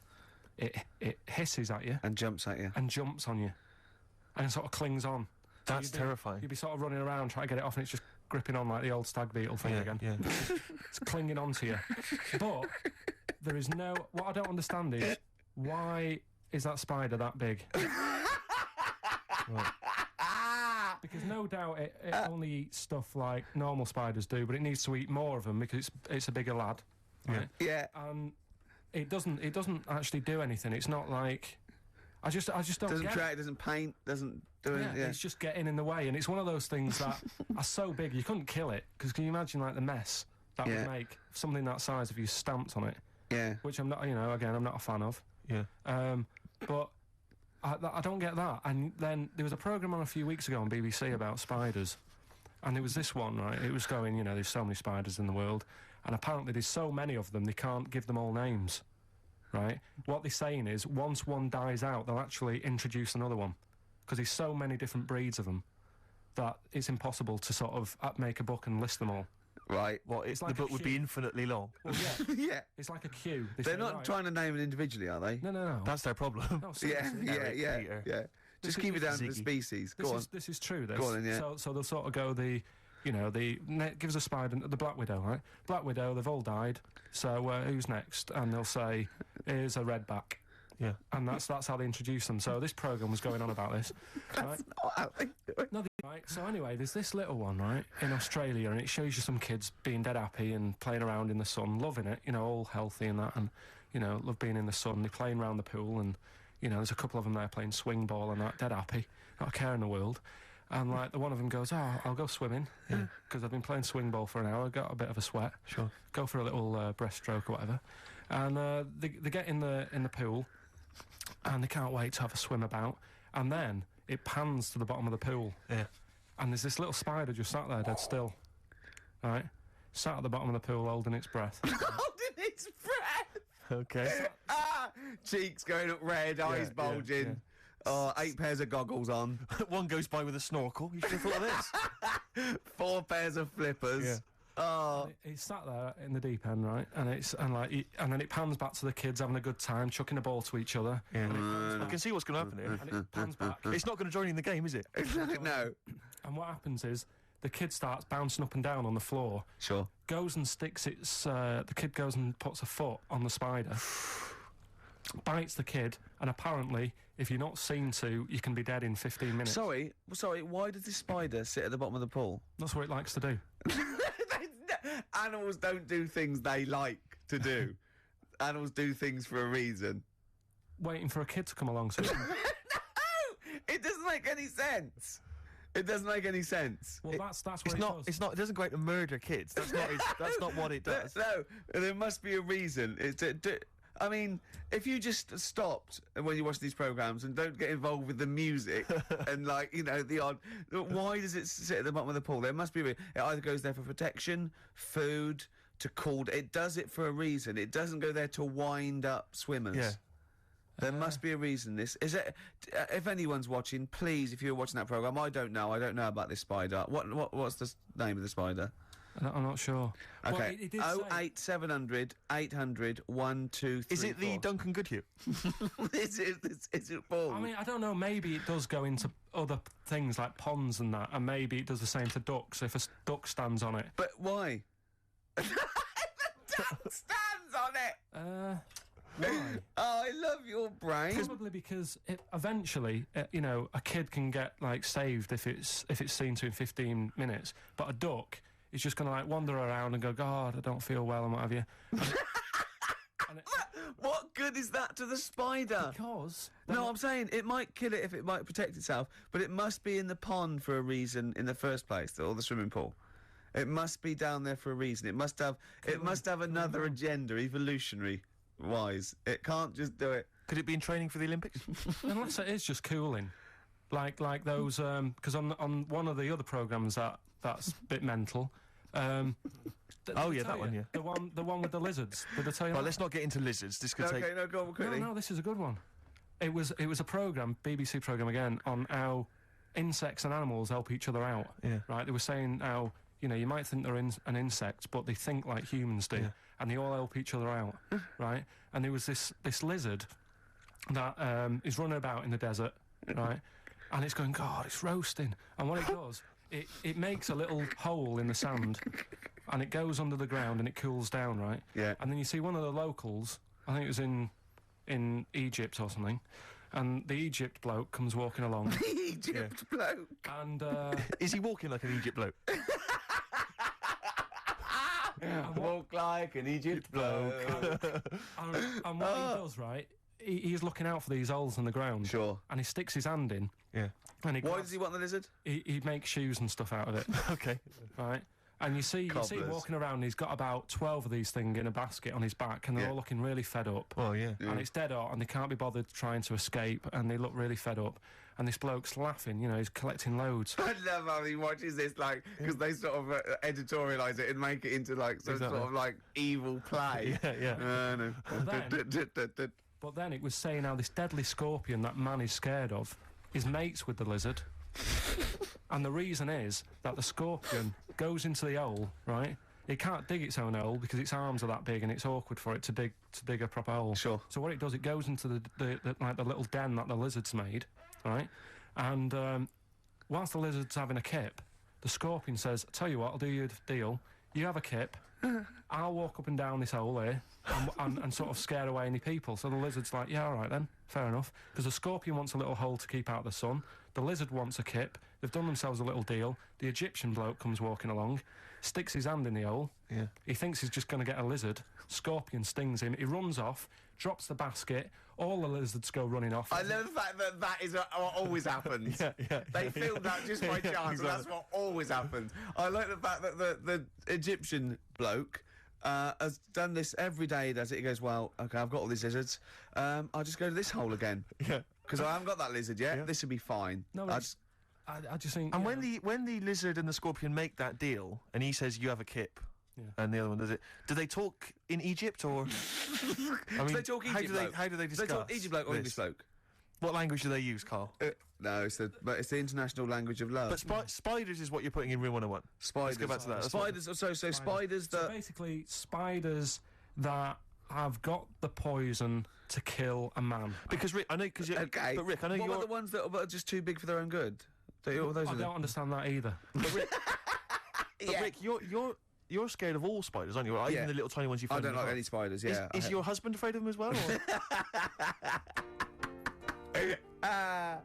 it hisses at you And jumps at you. and jumps on you, and sort of clings on. So That's you'd be- terrifying. You'd be sort of running around trying to get it off, and it's just gripping on like the old stag beetle thing again. Yeah. It's clinging onto you. But there is no... What I don't understand is, why is that spider that big? Because no doubt it only eats stuff like normal spiders do, but it needs to eat more of them because it's a bigger lad. Right? Yeah. And it doesn't actually do anything. It's not like... I just don't Doesn't get track, doesn't paint, doesn't do yeah, anything. Yeah. it's just getting in the way, and it's one of those things that are so big you couldn't kill it. Because can you imagine like the mess that Yeah. would make something that size if you stamped on it? Yeah. Which I'm not, you know, again, I'm not a fan of. Yeah. But I don't get that. And then there was a programme on a few weeks ago on BBC about spiders, and there was this one, right? It was going, you know, there's so many spiders in the world, and apparently there's so many of them they can't give them all names. Right? What they're saying is, once one dies out, they'll actually introduce another one. Because there's so many different breeds of them that it's impossible to sort of make a book and list them all. Right. What? It's The like a book would be queue. infinitely long. Well, yeah, Yeah. it's like a queue. They They're say, not right, trying to name it individually, are they? No. That's their problem. No, Yeah, seriously. yeah. Peter. Just This keep is- it down to the Ziggy. species. Go on. This is true. This. Go on then, yeah. So they'll sort of go give us a spider, the Black Widow, right? Black Widow, they've all died. So who's next? And they'll say, here's a redback. Yeah. And that's how they introduce them. So this programme was going on about this. Right? Oh, how they do it. No, right. So anyway, there's this little one, right, in Australia, and it shows you some kids being dead happy and playing around in the sun, loving it, you know, all healthy and that, and, you know, love being in the sun. They're playing around the pool, and, you know, there's a couple of them there playing swing ball and that, dead happy, not a care in the world. And, like, the one of them goes, oh, I'll go swimming, because I've been playing swing ball for an hour, got a bit of a sweat. Sure. Go for a little breaststroke or whatever. And they get in the pool, and they can't wait to have a swim about. And then it pans to the bottom of the pool. Yeah. And there's this little spider just sat there dead still. Right? Sat at the bottom of the pool holding its breath. Holding its breath. Okay. Cheeks going up red, eyes yeah, bulging. yeah. Oh, 8 pairs of goggles on. One goes by with a snorkel. You should have thought of this. 4 pairs of flippers. Yeah. Oh, He sat there in the deep end, right? And and then it pans back to the kids having a good time, chucking a ball to each other. Yeah. I can see what's going to happen here. And it pans back. It's not going to join in the game, is it? no. And what happens is the kid starts bouncing up and down on the floor, Sure. goes and sticks the kid goes and puts a foot on the spider, bites the kid, and apparently, if you're not seen to, you can be dead in 15 minutes. Sorry, why does this spider sit at the bottom of the pool? That's what it likes to do. Animals don't do things they like to do. Animals do things for a reason. Waiting for a kid to come along. So No! It doesn't make any sense. It doesn't make any sense. Well, that's where It's it not. does. It's not. It doesn't go out to murder kids. That's not. That's not what it does. No, there must be a reason. I mean, if you just stopped when you watch these programmes and don't get involved with the music and, like, you know, the odd... Why does it sit at the bottom of the pool? There must be a reason. It either goes there for protection, food, to cool... It does it for a reason. It doesn't go there to wind up swimmers. Yeah. There must be a reason. This is it. If anyone's watching, please, if you're watching that programme, I don't know about this spider. What's the name of the spider? I'm not sure. Well, Okay. it did say- 08700 800 1234. Is it the Duncan Goodhue? Is it Paul? I mean, I don't know. Maybe it does go into other things like ponds and that, and maybe it does the same for ducks. If a duck stands on it, But why? The duck stands on it. why? Oh, I love your brain. Probably because eventually, you know, a kid can get like saved if it's seen to in 15 minutes, but a duck is just going to like wander around and go, God, I don't feel well and what have you. What good is that to the spider? Because No, I'm saying it might kill it if it might protect itself, but it must be in the pond for a reason in the first place, or the swimming pool. It must be down there for a reason. It must have another agenda, evolutionary wise. It can't just do it. Could it be in training for the Olympics? unless it is just cooling, like those, because on one of the other programmes that's a bit mental. Oh, yeah, that one, yeah. The one with the lizards. Did I tell you? Well, that? let's not get into lizards. This could take. Okay, no, go on quickly. No, this is a good one. It was a programme, BBC programme again, on how insects and animals help each other out. Yeah. Right? They were saying how, you know, you might think they're an insect, but they think like humans do, Yeah. and they all help each other out, right? And there was this lizard that is running about in the desert, right? And it's going, God, it's roasting. And what it does, it makes a little hole in the sand, and it goes under the ground and it cools down, right? Yeah. And then you see one of the locals, I think it was in Egypt or something, and the Egypt bloke comes walking along, Egypt bloke. and Is he walking like an Egypt bloke? Walk like an Egypt bloke. and what he does, right, he's looking out for these holes in the ground. Sure. And he sticks his hand in, Yeah. and Why does he want the lizard? he makes shoes and stuff out of it, Okay. right? And you see him Cobblers. walking around, he's got about 12 of these things in a basket on his back, and they're Yeah. all looking really fed up. Well, yeah. And it's dead hot, and they can't be bothered trying to escape, and they look really fed up. And this bloke's laughing, you know, he's collecting loads. I love how he watches this, like, because they sort of editorialise it and make it into, like, some Exactly. sort of, like, evil play. Yeah, yeah. No. But then it was saying how this deadly scorpion that man is scared of is mates with the lizard. And the reason is that the scorpion goes into the hole, right? It can't dig its own hole because its arms are that big and it's awkward for it to dig a proper hole. Sure. So what it does, it goes into the like the little den that the lizard's made, right? And whilst the lizard's having a kip, the scorpion says, "Tell you what, I'll do you a deal. You have a kip, I'll walk up and down this hole here and sort of scare away any people." So the lizard's like, "Yeah, all right then, fair enough." Because the scorpion wants a little hole to keep out the sun. The lizard wants a kip. They've done themselves a little deal. The Egyptian bloke comes walking along, sticks his hand in the hole. Yeah. He thinks he's just going to get a lizard. Scorpion stings him. He runs off, drops the basket. All the lizards go running off. I love the fact that that is what always happens. Yeah. They filmed that just by chance, and that's what always happens. I like the fact that the Egyptian bloke has done this every day. He does it. He goes, "Well, okay, I've got all these lizards. I'll just go to this hole again Yeah. because I haven't got that lizard yet. Yeah. This will be fine." No, I it's- I just think. And yeah. when the lizard and the scorpion make that deal, and he says you have a kip, Yeah. and the other one does it, do they talk in Egypt or? I mean, they talk how Egypt do they bloke? how do they They discuss? talk Egypt bloke or this? English bloke? What language do they use, Carl? No, it's the international language of love. But spiders is what you're putting in Room 101. spiders. Let's go back to that. That's what- Spiders. So spiders So that. basically, spiders that have got the poison to kill a man. Because Rick, I know because Okay. but Rick, I know what you're. about the ones that are just too big for their own good? Those I are the- don't understand that either. But Rick, Yeah. Rick, you're scared of all spiders, aren't you? Or Yeah. even the little tiny ones you I find. don't in the like garden. any spiders. Yeah. Is your husband afraid of them as well? Or? Oh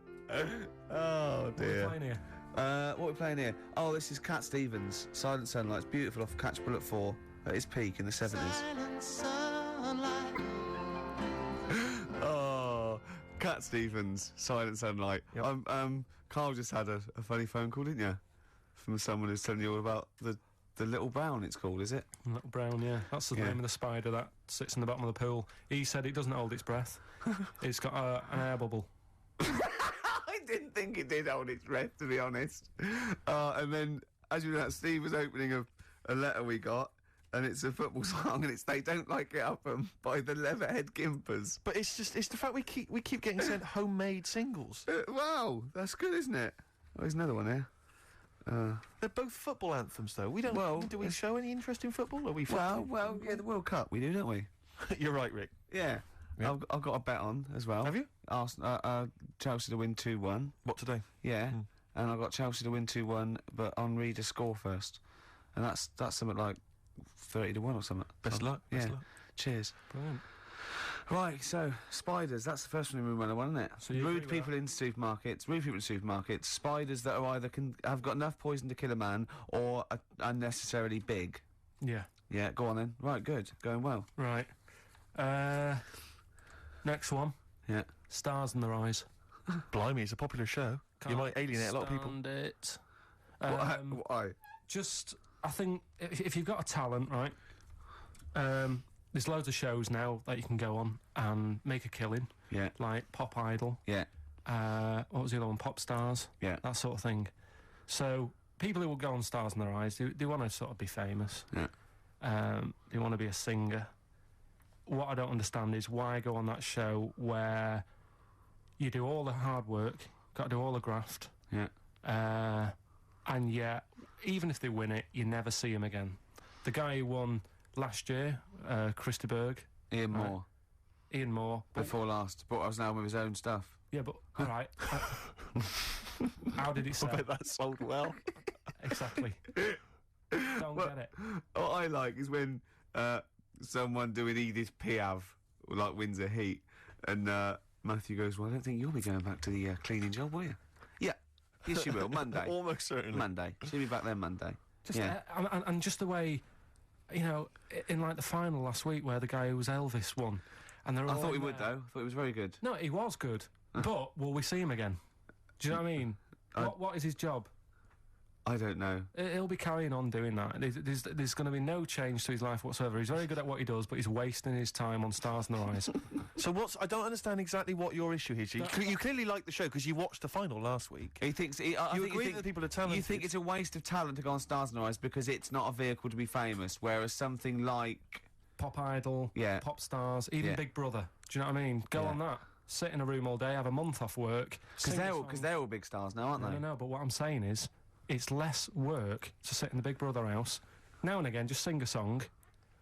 What are we playing here? What are we playing here? Oh, this is Cat Stevens, Silent Sunlight. It's beautiful off Catch Bullet 4 at its peak in the 70s. Oh, Cat Stevens, Silent Sunlight. Yep. Carl just had a funny phone call, didn't you? From someone who's telling you all about the Little Brown, it's called, is it? Little Brown, yeah. That's the name of the spider that sits in the bottom of the pool. He said it doesn't hold its breath. It's got an air bubble. I didn't think it did hold its breath, to be honest. And then, as you know, Steve was opening a letter we got, and it's a football song, and it's They Don't Like It Up by the Leatherhead Gimpers. But it's the fact we keep getting sent homemade singles. Wow, that's good, isn't it? Oh, there's another one here. They're both football anthems, though. We don't. Well, do we show any interest in football? Are we? Well, yeah, the World Cup we do, don't we? You're right, Rick. Yeah. Yeah. I've got a bet on as well. Have you? Chelsea to win 2-1. What today? Yeah. And I've got Chelsea to win 2-1, but Henri to score first. And that's something like 30-1 or something. Best luck. Yeah. Best luck. Cheers. Brilliant. Right, so spiders, that's the first one we went on, isn't it? So you rude agree with people in supermarkets, spiders that are either have got enough poison to kill a man or are unnecessarily big. Yeah. Yeah, go on then. Right, good. Going well. Right. Next one. Yeah. Stars in Their Eyes. Blimey, it's a popular show. You might alienate a lot of people. Stand it. Why? Just, I think, if you've got a talent, right, there's loads of shows now that you can go on and make a killing, Yeah. like Pop Idol, Yeah. what was the other one, Pop Stars, Yeah. that sort of thing. So, people who will go on Stars in Their Eyes, they want to sort of be famous. Yeah. They want to be a singer. What I don't understand is why go on that show where you do all the hard work, got to do all the graft, Yeah. and yet, even if they win it, you never see him again. The guy who won last year, Christy Berg, Ian Right. Moore. Ian Moore. But, Before last. Brought us now with his own stuff. yeah, but, all right. How did it I sell? bet that sold well. Exactly. Don't get it. What I like is when someone doing Edith Piaf like wins a heat, and Matthew goes, "Well, I don't think you'll be going back to the cleaning job, will you?" Yeah, yes, you will. Monday. Almost certainly. Monday. She'll be back there Monday. Just, yeah. and just the way, you know, in like the final last week where the guy who was Elvis won, and they're all I thought he in would there. though. I thought he was very good. No, he was good, but will we see him again? Do you know what I mean? What is his job? I don't know. He'll be carrying on doing that. There's going to be no change to his life whatsoever. He's very good at what he does, but he's wasting his time on Stars in Their Eyes. So I don't understand exactly what your issue is. You clearly like the show because you watched the final last week. He thinks. I You think agree that people are talented. You think it's a waste of talent to go on Stars in Their Eyes because it's not a vehicle to be famous, whereas something like Pop Idol, Yeah. Pop Stars, even Yeah. Big Brother. Do you know what I mean? Go Yeah. on that. Sit in a room all day, have a month off work. because they're all big stars now, aren't they? No, but what I'm saying is, it's less work to sit in the Big Brother house. Now and again, just sing a song,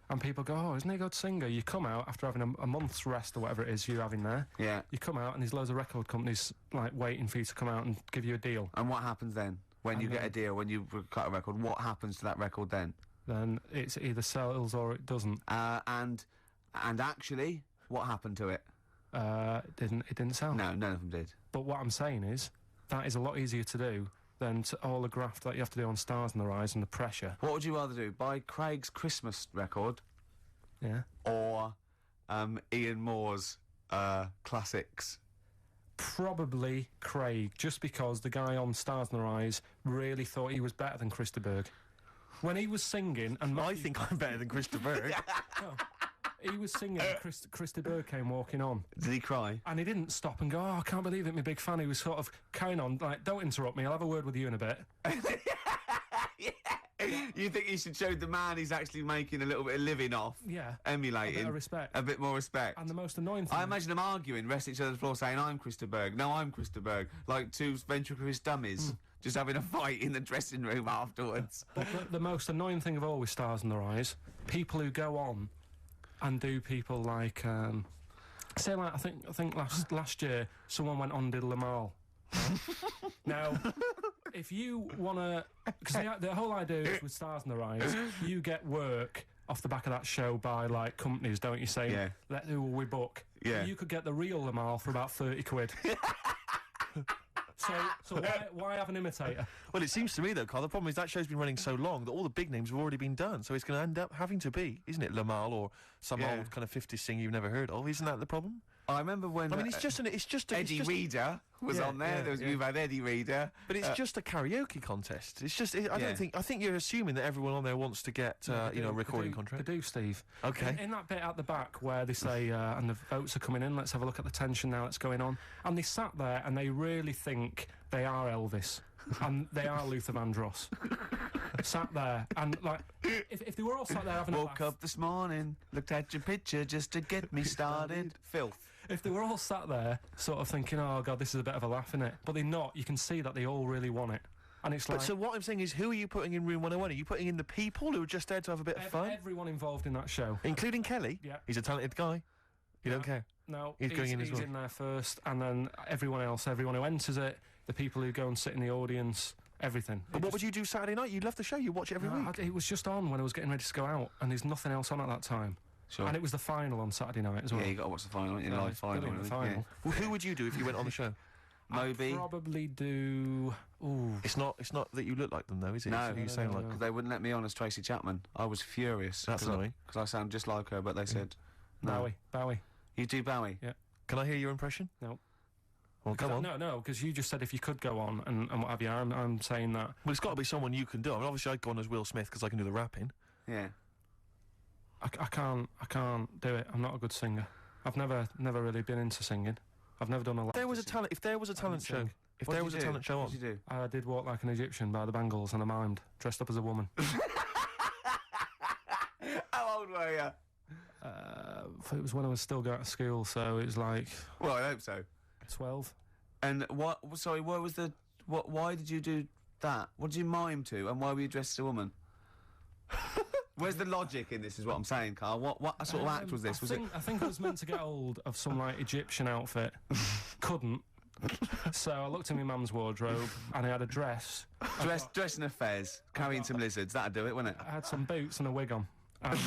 and people go, "Oh, isn't he a good singer?" You come out after having a month's rest or whatever it is you're having there. Yeah. You come out, and there's loads of record companies like waiting for you to come out and give you a deal. And what happens then when you get a deal? When you cut a record, what happens to that record then? Then it's either sells or it doesn't. And actually, what happened to it? It didn't sell. No, none of them did. But what I'm saying is, that is a lot easier to do than all the graft that you have to do on Stars in Their Eyes and the pressure. What would you rather do? Buy Craig's Christmas record Yeah. or Ian Moore's classics? Probably Craig, just because the guy on Stars in Their Eyes really thought he was better than Christa Berg. When he was singing, and I think I'm better than Christopher Berg. No, he was singing, and Christa Berg came walking on, Did he cry? and he didn't stop and go, "Oh, I can't believe it, my big fan." He was sort of carrying on, like, "Don't interrupt me, I'll have a word with you in a bit." You think he should show the man he's actually making a little bit of living off? Yeah. Emulating. A bit of respect. A bit more respect. And the most annoying thing... I imagine them arguing, resting each other's floor, saying, "I'm Christa Berg. No, I'm Christa Berg." Like two ventriloquist dummies, just having a fight in the dressing room afterwards. But the most annoying thing of all with Stars in Their Eyes, people who go on and do people like, say, like, I think last year someone went on and did Lamal. Right? Now, if you want to, because the whole idea is with Stars in Their Eyes, you get work off the back of that show by like companies, don't you? Saying, Yeah. who will we book? Yeah. You could get the real Lamal for about 30 quid. So why have an imitator? Well, it seems to me, though, Carl, the problem is that show's been running so long that all the big names have already been done, so it's going to end up having to be, isn't it, Lamal or some Yeah. old kind of 50s singer you've never heard of? Isn't that the problem? I remember when I mean, it's just Eddie Reader was Yeah, on there. yeah, There was yeah. You've had Eddie Reader. But it's just a karaoke contest. It's just. I Yeah. think you're assuming that everyone on there wants to get They do, a recording they contract. do, Steve. Okay. In that bit at the back where they say, and the votes are coming in, let's have a look at the tension now that's going on. And they sat there and they really think they are Elvis. And they are Luther Vandross. Sat there and, like, if they were all sat there having a Woke laugh, up this morning, looked at your picture just to get me started. Filth. if they were all sat there sort of thinking, oh, God, this is a bit of a laugh, innit? But they're not. You can see that they all really want it. And it's like... But so what I'm saying is, who are you putting in Room 101? Are you putting in the people who are just there to have a bit of fun? Everyone involved in that show. Including Kelly? Yeah. He's a talented guy. You don't care? No, He's going in as well. He's in there first, and then everyone else, everyone who enters it, the people who go and sit in the audience, everything. But what would you do Saturday night? You'd love the show. You watch it every week. It was just on when I was getting ready to go out, and there's nothing else on at that time. Sure. And it was the final on Saturday night as well. Yeah, you got to watch the final, Yeah, live it's final. brilliant, the I think, final. Well, who would you do if you went on the show? Moby. Probably do... Ooh. It's not that you look like them, though, is it? No. It's who you No, sound no, like. no. 'Cause they wouldn't let me on as Tracy Chapman. I was furious. That's annoying. Because I sound just like her, but they said, no. Bowie. You do Bowie? Yeah. Can I hear your impression? No. Well, come on. No, because you just said if you could go on and what have you. I'm saying that. Well, it's got to be someone you can do. I mean, obviously, I'd go on as Will Smith because I can do the rapping. Yeah. I can't do it. I'm not a good singer. I've never really been into singing. I've never done a lot. If there was a talent show, sing. if What there did was you a do? talent show What on, did you do? I did Walk Like an Egyptian by the Bangles, and I mimed, dressed up as a woman. How old were you? It was when I was still going to school, so it was like Well, I hope so. 12. And what? Sorry, what was the? What? Why did you do that? What did you mime to? And why were you dressed as a woman? Where's the logic in this? Is what I'm saying, Carl. What sort of act was this? I think I was meant to get hold of some like Egyptian outfit. Couldn't. So I looked in my mum's wardrobe and I had a dress. Dress in a fez, carrying some lizards. That'd do it, wouldn't it? I had some boots and a wig on. And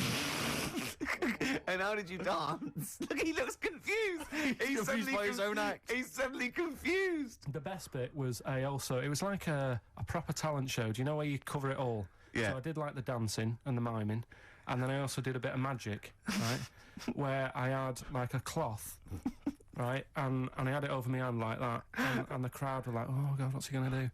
And how did you dance? Look, he looks confused. He's confused by his own act. He's suddenly confused. the best bit was it was like a proper talent show. Do you know where you cover it all? Yeah. So I did like the dancing and the miming, and then I also did a bit of magic, right? Where I had like a cloth, right? And I had it over my hand like that, and the crowd were like, oh God, what's he going to do?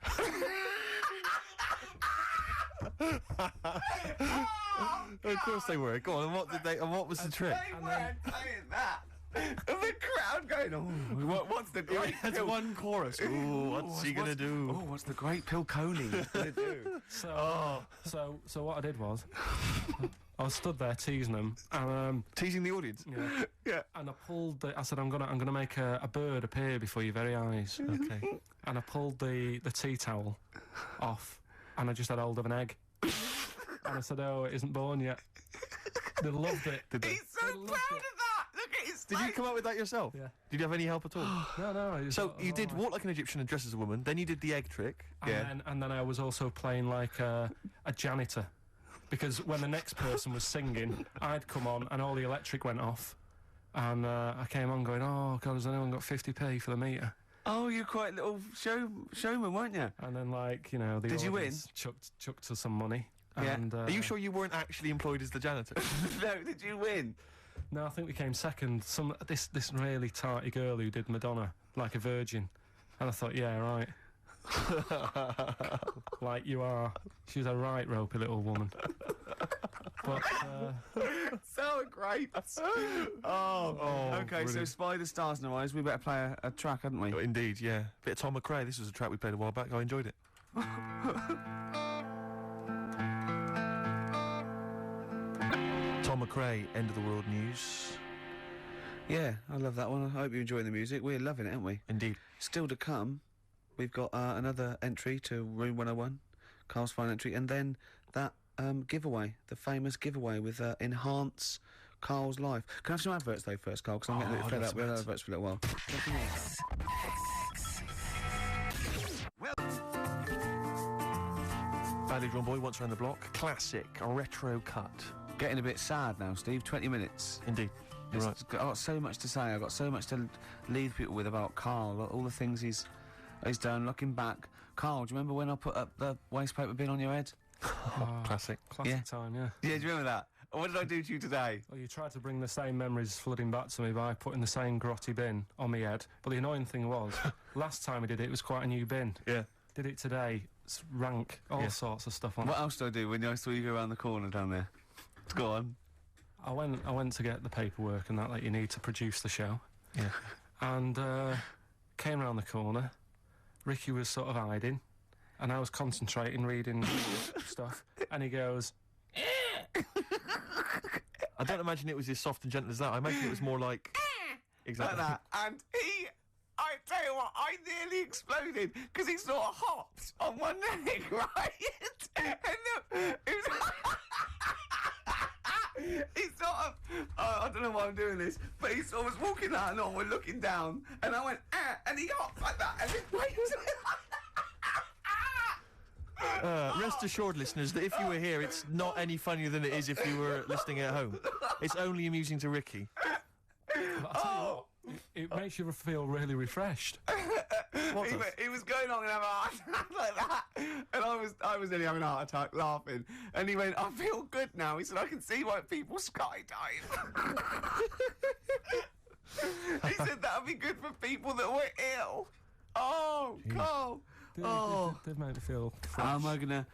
of course they were. Go on. And what did they? And what was the trick? They weren't saying that. And the crowd going, oh, what's the great That's pill? one chorus. Ooh, what's he gonna do? Oh, what's the great pill Coney gonna do? So what I did was, I was stood there teasing them, and Teasing the audience. yeah, Yeah. and I pulled. I said, I'm gonna make a bird appear before your very eyes. Okay. And I pulled the tea towel off, and I just had hold of an egg. And I said, oh, it isn't born yet. They loved it. Did they? He's so They proud loved of it. that. Look at his Did you face. come up with that yourself? Yeah. Did you have any help at all? No. It was So you all did right. Walk Like an Egyptian and Dress as a Woman. Then you did the egg trick. And then I was also playing like a janitor. Because when the next person was singing, I'd come on and all the electric went off. And I came on going, oh, God, has anyone got 50p for the meter? Oh, you're quite a little showman, weren't you? And then, like, you know, the Did you win? audience chucked us some money. Yeah. And, Are you sure you weren't actually employed as the janitor? No, did you win? No, I think we came second. This really tarty girl who did Madonna, like a virgin. And I thought, yeah, right. Like you are. She's a right ropey little woman. But, So great. Oh, okay, so brilliant. Spy the Stars in Our Eyes, we better play a track, hadn't we? Indeed, yeah. Bit of Tom McRae. This was a track we played a while back. I enjoyed it. Tom McRae, End of the World News. Yeah, I love that one. I hope you're enjoying the music. We're loving it, aren't we? Indeed. Still to come, we've got another entry to Room 101, Carl's final entry, and then that giveaway, the famous giveaway with Enhance Carl's Life. Can I have some adverts though first, Carl? Because I'm getting a bit fed up with adverts for a little while. Badly Drawn Boy, Once Around the Block. Classic, a retro cut. Getting a bit sad now, Steve. 20 minutes. Indeed. You're right. I've got so much to say. I've got so much to leave people with about Carl. All the things he's done. Looking back, Carl, do you remember when I put up the waste paper bin on your head? Classic. classic Yeah. time, yeah. Yeah, do you remember that? What did I do to you today? Well, you tried to bring the same memories flooding back to me by putting the same grotty bin on my head. But the annoying thing was, last time I did it, it was quite a new bin. Yeah. Did it today, it's rank, all sorts of stuff on it. What else did I do when I saw you go around the corner down there? Go on. I went to get the paperwork and that you need to produce the show. Yeah. And came round the corner. Ricky was sort of hiding, and I was concentrating, reading stuff. And he goes, I don't imagine it was as soft and gentle as that. I imagine it was more like... Exactly. Like that. And I tell you what, I nearly exploded because he sort of hopped on one leg, right? And it was... he sort of, I don't know why I'm doing this, but he sort of was walking out and on, we're looking down, and I went, and he hopped like that, and his weight was... Rest assured, listeners, that if you were here, it's not any funnier than it is if you were listening at home. It's only amusing to Ricky. but I tell you what, it makes you feel really refreshed. He was going on and having a heart attack like that, and I was nearly having a heart attack laughing. And he went, "I feel good now." He said, "I can see why people skydive." He said that would be good for people that were ill. Oh, Carl. They've made me feel fresh. How am I gonna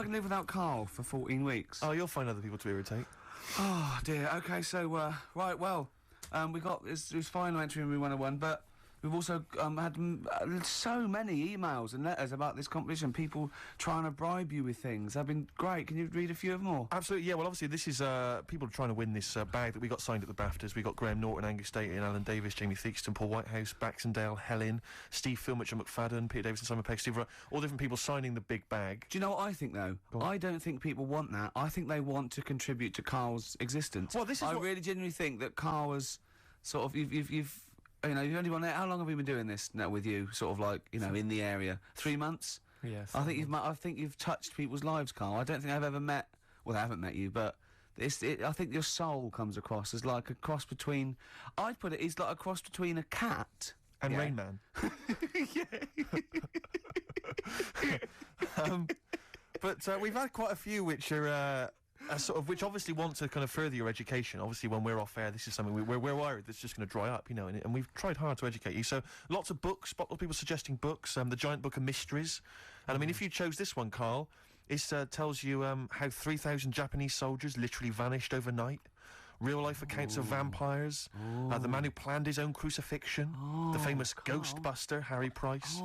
live without Carl for 14 weeks? Oh, you'll find other people to irritate. Oh dear. Okay, so right, well, we got it was fine entering Room 101, but we've also had so many emails and letters about this competition. People trying to bribe you with things. They've been great. Can you read a few of them all? Absolutely, yeah. Well, obviously, this is people are trying to win this bag that we got signed at the BAFTAs. We got Graham Norton, Angus Staten, Alan Davis, Jamie Theakston, Paul Whitehouse, Baxendale, Helen, Steve Filmich and McFadden, Peter Davison, Simon Pegg, Steve Wright, all different people signing the big bag. Do you know what I think, though? I don't think people want that. I think they want to contribute to Carl's existence. Well, this is I really genuinely think that Carl was sort of... You've only won there. How long have we been doing this now with you? Sort of like, in the area. 3 months? Yeah. I think you've touched people's lives, Carl. I don't think I've ever met... Well, I haven't met you, but... I think your soul comes across as like a cross between... I'd put it's like a cross between a cat... And Rain Man. But we've had quite a few which are... which obviously want to kind of further your education. Obviously, when we're off air, this is something we're worried that's just going to dry up, and we've tried hard to educate you. So lots of books, lots of people suggesting books. The Giant Book of Mysteries, and I mean, if you chose this one, Carl, it tells you how 3,000 Japanese soldiers literally vanished overnight. Real-life accounts of vampires, the man who planned his own crucifixion, the famous Ghostbuster, Harry Price,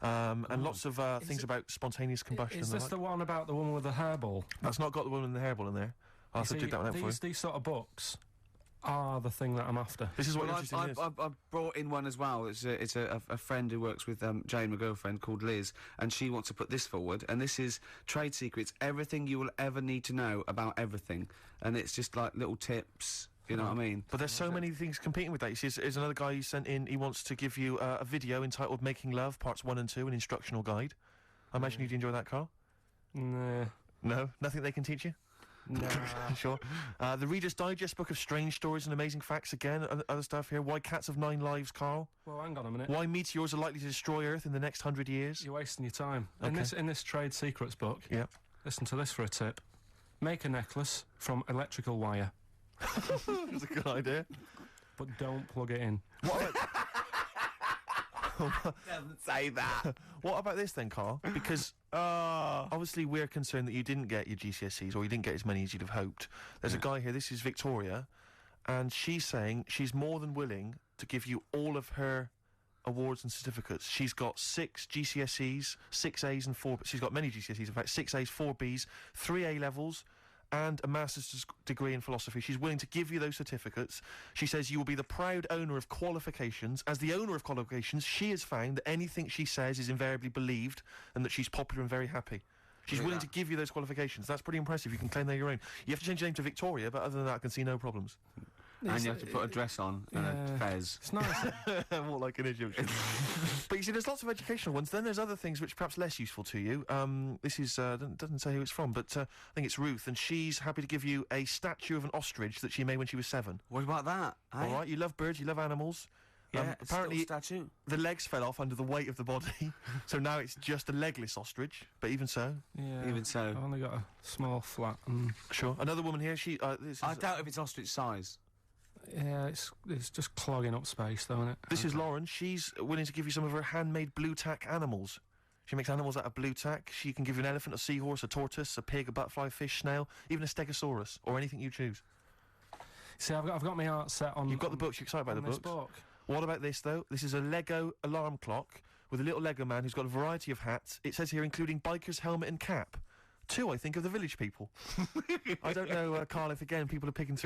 and lots of things about spontaneous combustion. Is this the one about the woman with the hairball? That's not got the woman with the hairball in there. I'll have to dig that one out for you. These sort of books are the thing that I'm after. This is what interesting is. I've brought in one as well. It's a friend who works with Jane, my girlfriend, called Liz, and she wants to put this forward. And this is Trade Secrets, everything you will ever need to know about everything. And it's just like little tips, you know what I mean? But there's so many things competing with that. You see, there's another guy who sent in, he wants to give you a video entitled Making Love, Parts 1 and 2, an instructional guide. I imagine you'd enjoy that, Carl? Nah. No? Nothing they can teach you? Nah. Sure. The Reader's Digest book of strange stories and amazing facts again. Other stuff here. Why cats have 9 lives, Carl. Well, hang on a minute. Why meteors are likely to destroy Earth in the next 100 years. You're wasting your time. Okay. In this Trade Secrets book, Yeah. listen to this for a tip. Make a necklace from electrical wire, That's a good idea. but don't plug it in. Doesn't say that. What about this then, Carl? Because obviously we're concerned that you didn't get your GCSEs, or you didn't get as many as you'd have hoped. There's a guy here, this is Victoria, and she's saying she's more than willing to give you all of her awards and certificates. She's got 6 GCSEs, 6 A's and 4... She's got many GCSEs, in fact, 6 A's, 4 B's, 3 A levels, and a master's degree in philosophy. She's willing to give you those certificates. She says you will be the proud owner of qualifications. As the owner of qualifications, she has found that anything she says is invariably believed and that she's popular and very happy. She's willing to give you those qualifications. That's pretty impressive. You can claim they're your own. You have to change your name to Victoria, but other than that, I can see no problems. And you have to put a dress on and a fez. It's nice. More like an Egyptian. But you see, there's lots of educational ones. Then there's other things which are perhaps less useful to you. This is doesn't say who it's from, but I think it's Ruth, and she's happy to give you a statue of an ostrich that she made when she was 7. What about that? All right, you love birds, you love animals. Yeah, it's apparently still a statue. the legs fell off under the weight of the body, so now it's just a legless ostrich. But even so, Yeah. Even so. I've only got a small flat. And sure. Another woman here. This is, I doubt if it's ostrich size. yeah, it's just clogging up space, though, isn't it? This is Lauren. She's willing to give you some of her handmade blue tack animals. She makes animals out of blue tack. She can give you an elephant, a seahorse, a tortoise, a pig, a butterfly, fish, snail, even a stegosaurus, or anything you choose. See, I've got my art set on. You've got the books. You're excited by the on this books. book. What about this, though? This is a Lego alarm clock with a little Lego man who's got a variety of hats. It says here, including biker's helmet and cap. 2, I think, of the village people. I don't know, Carl, if again people are picking through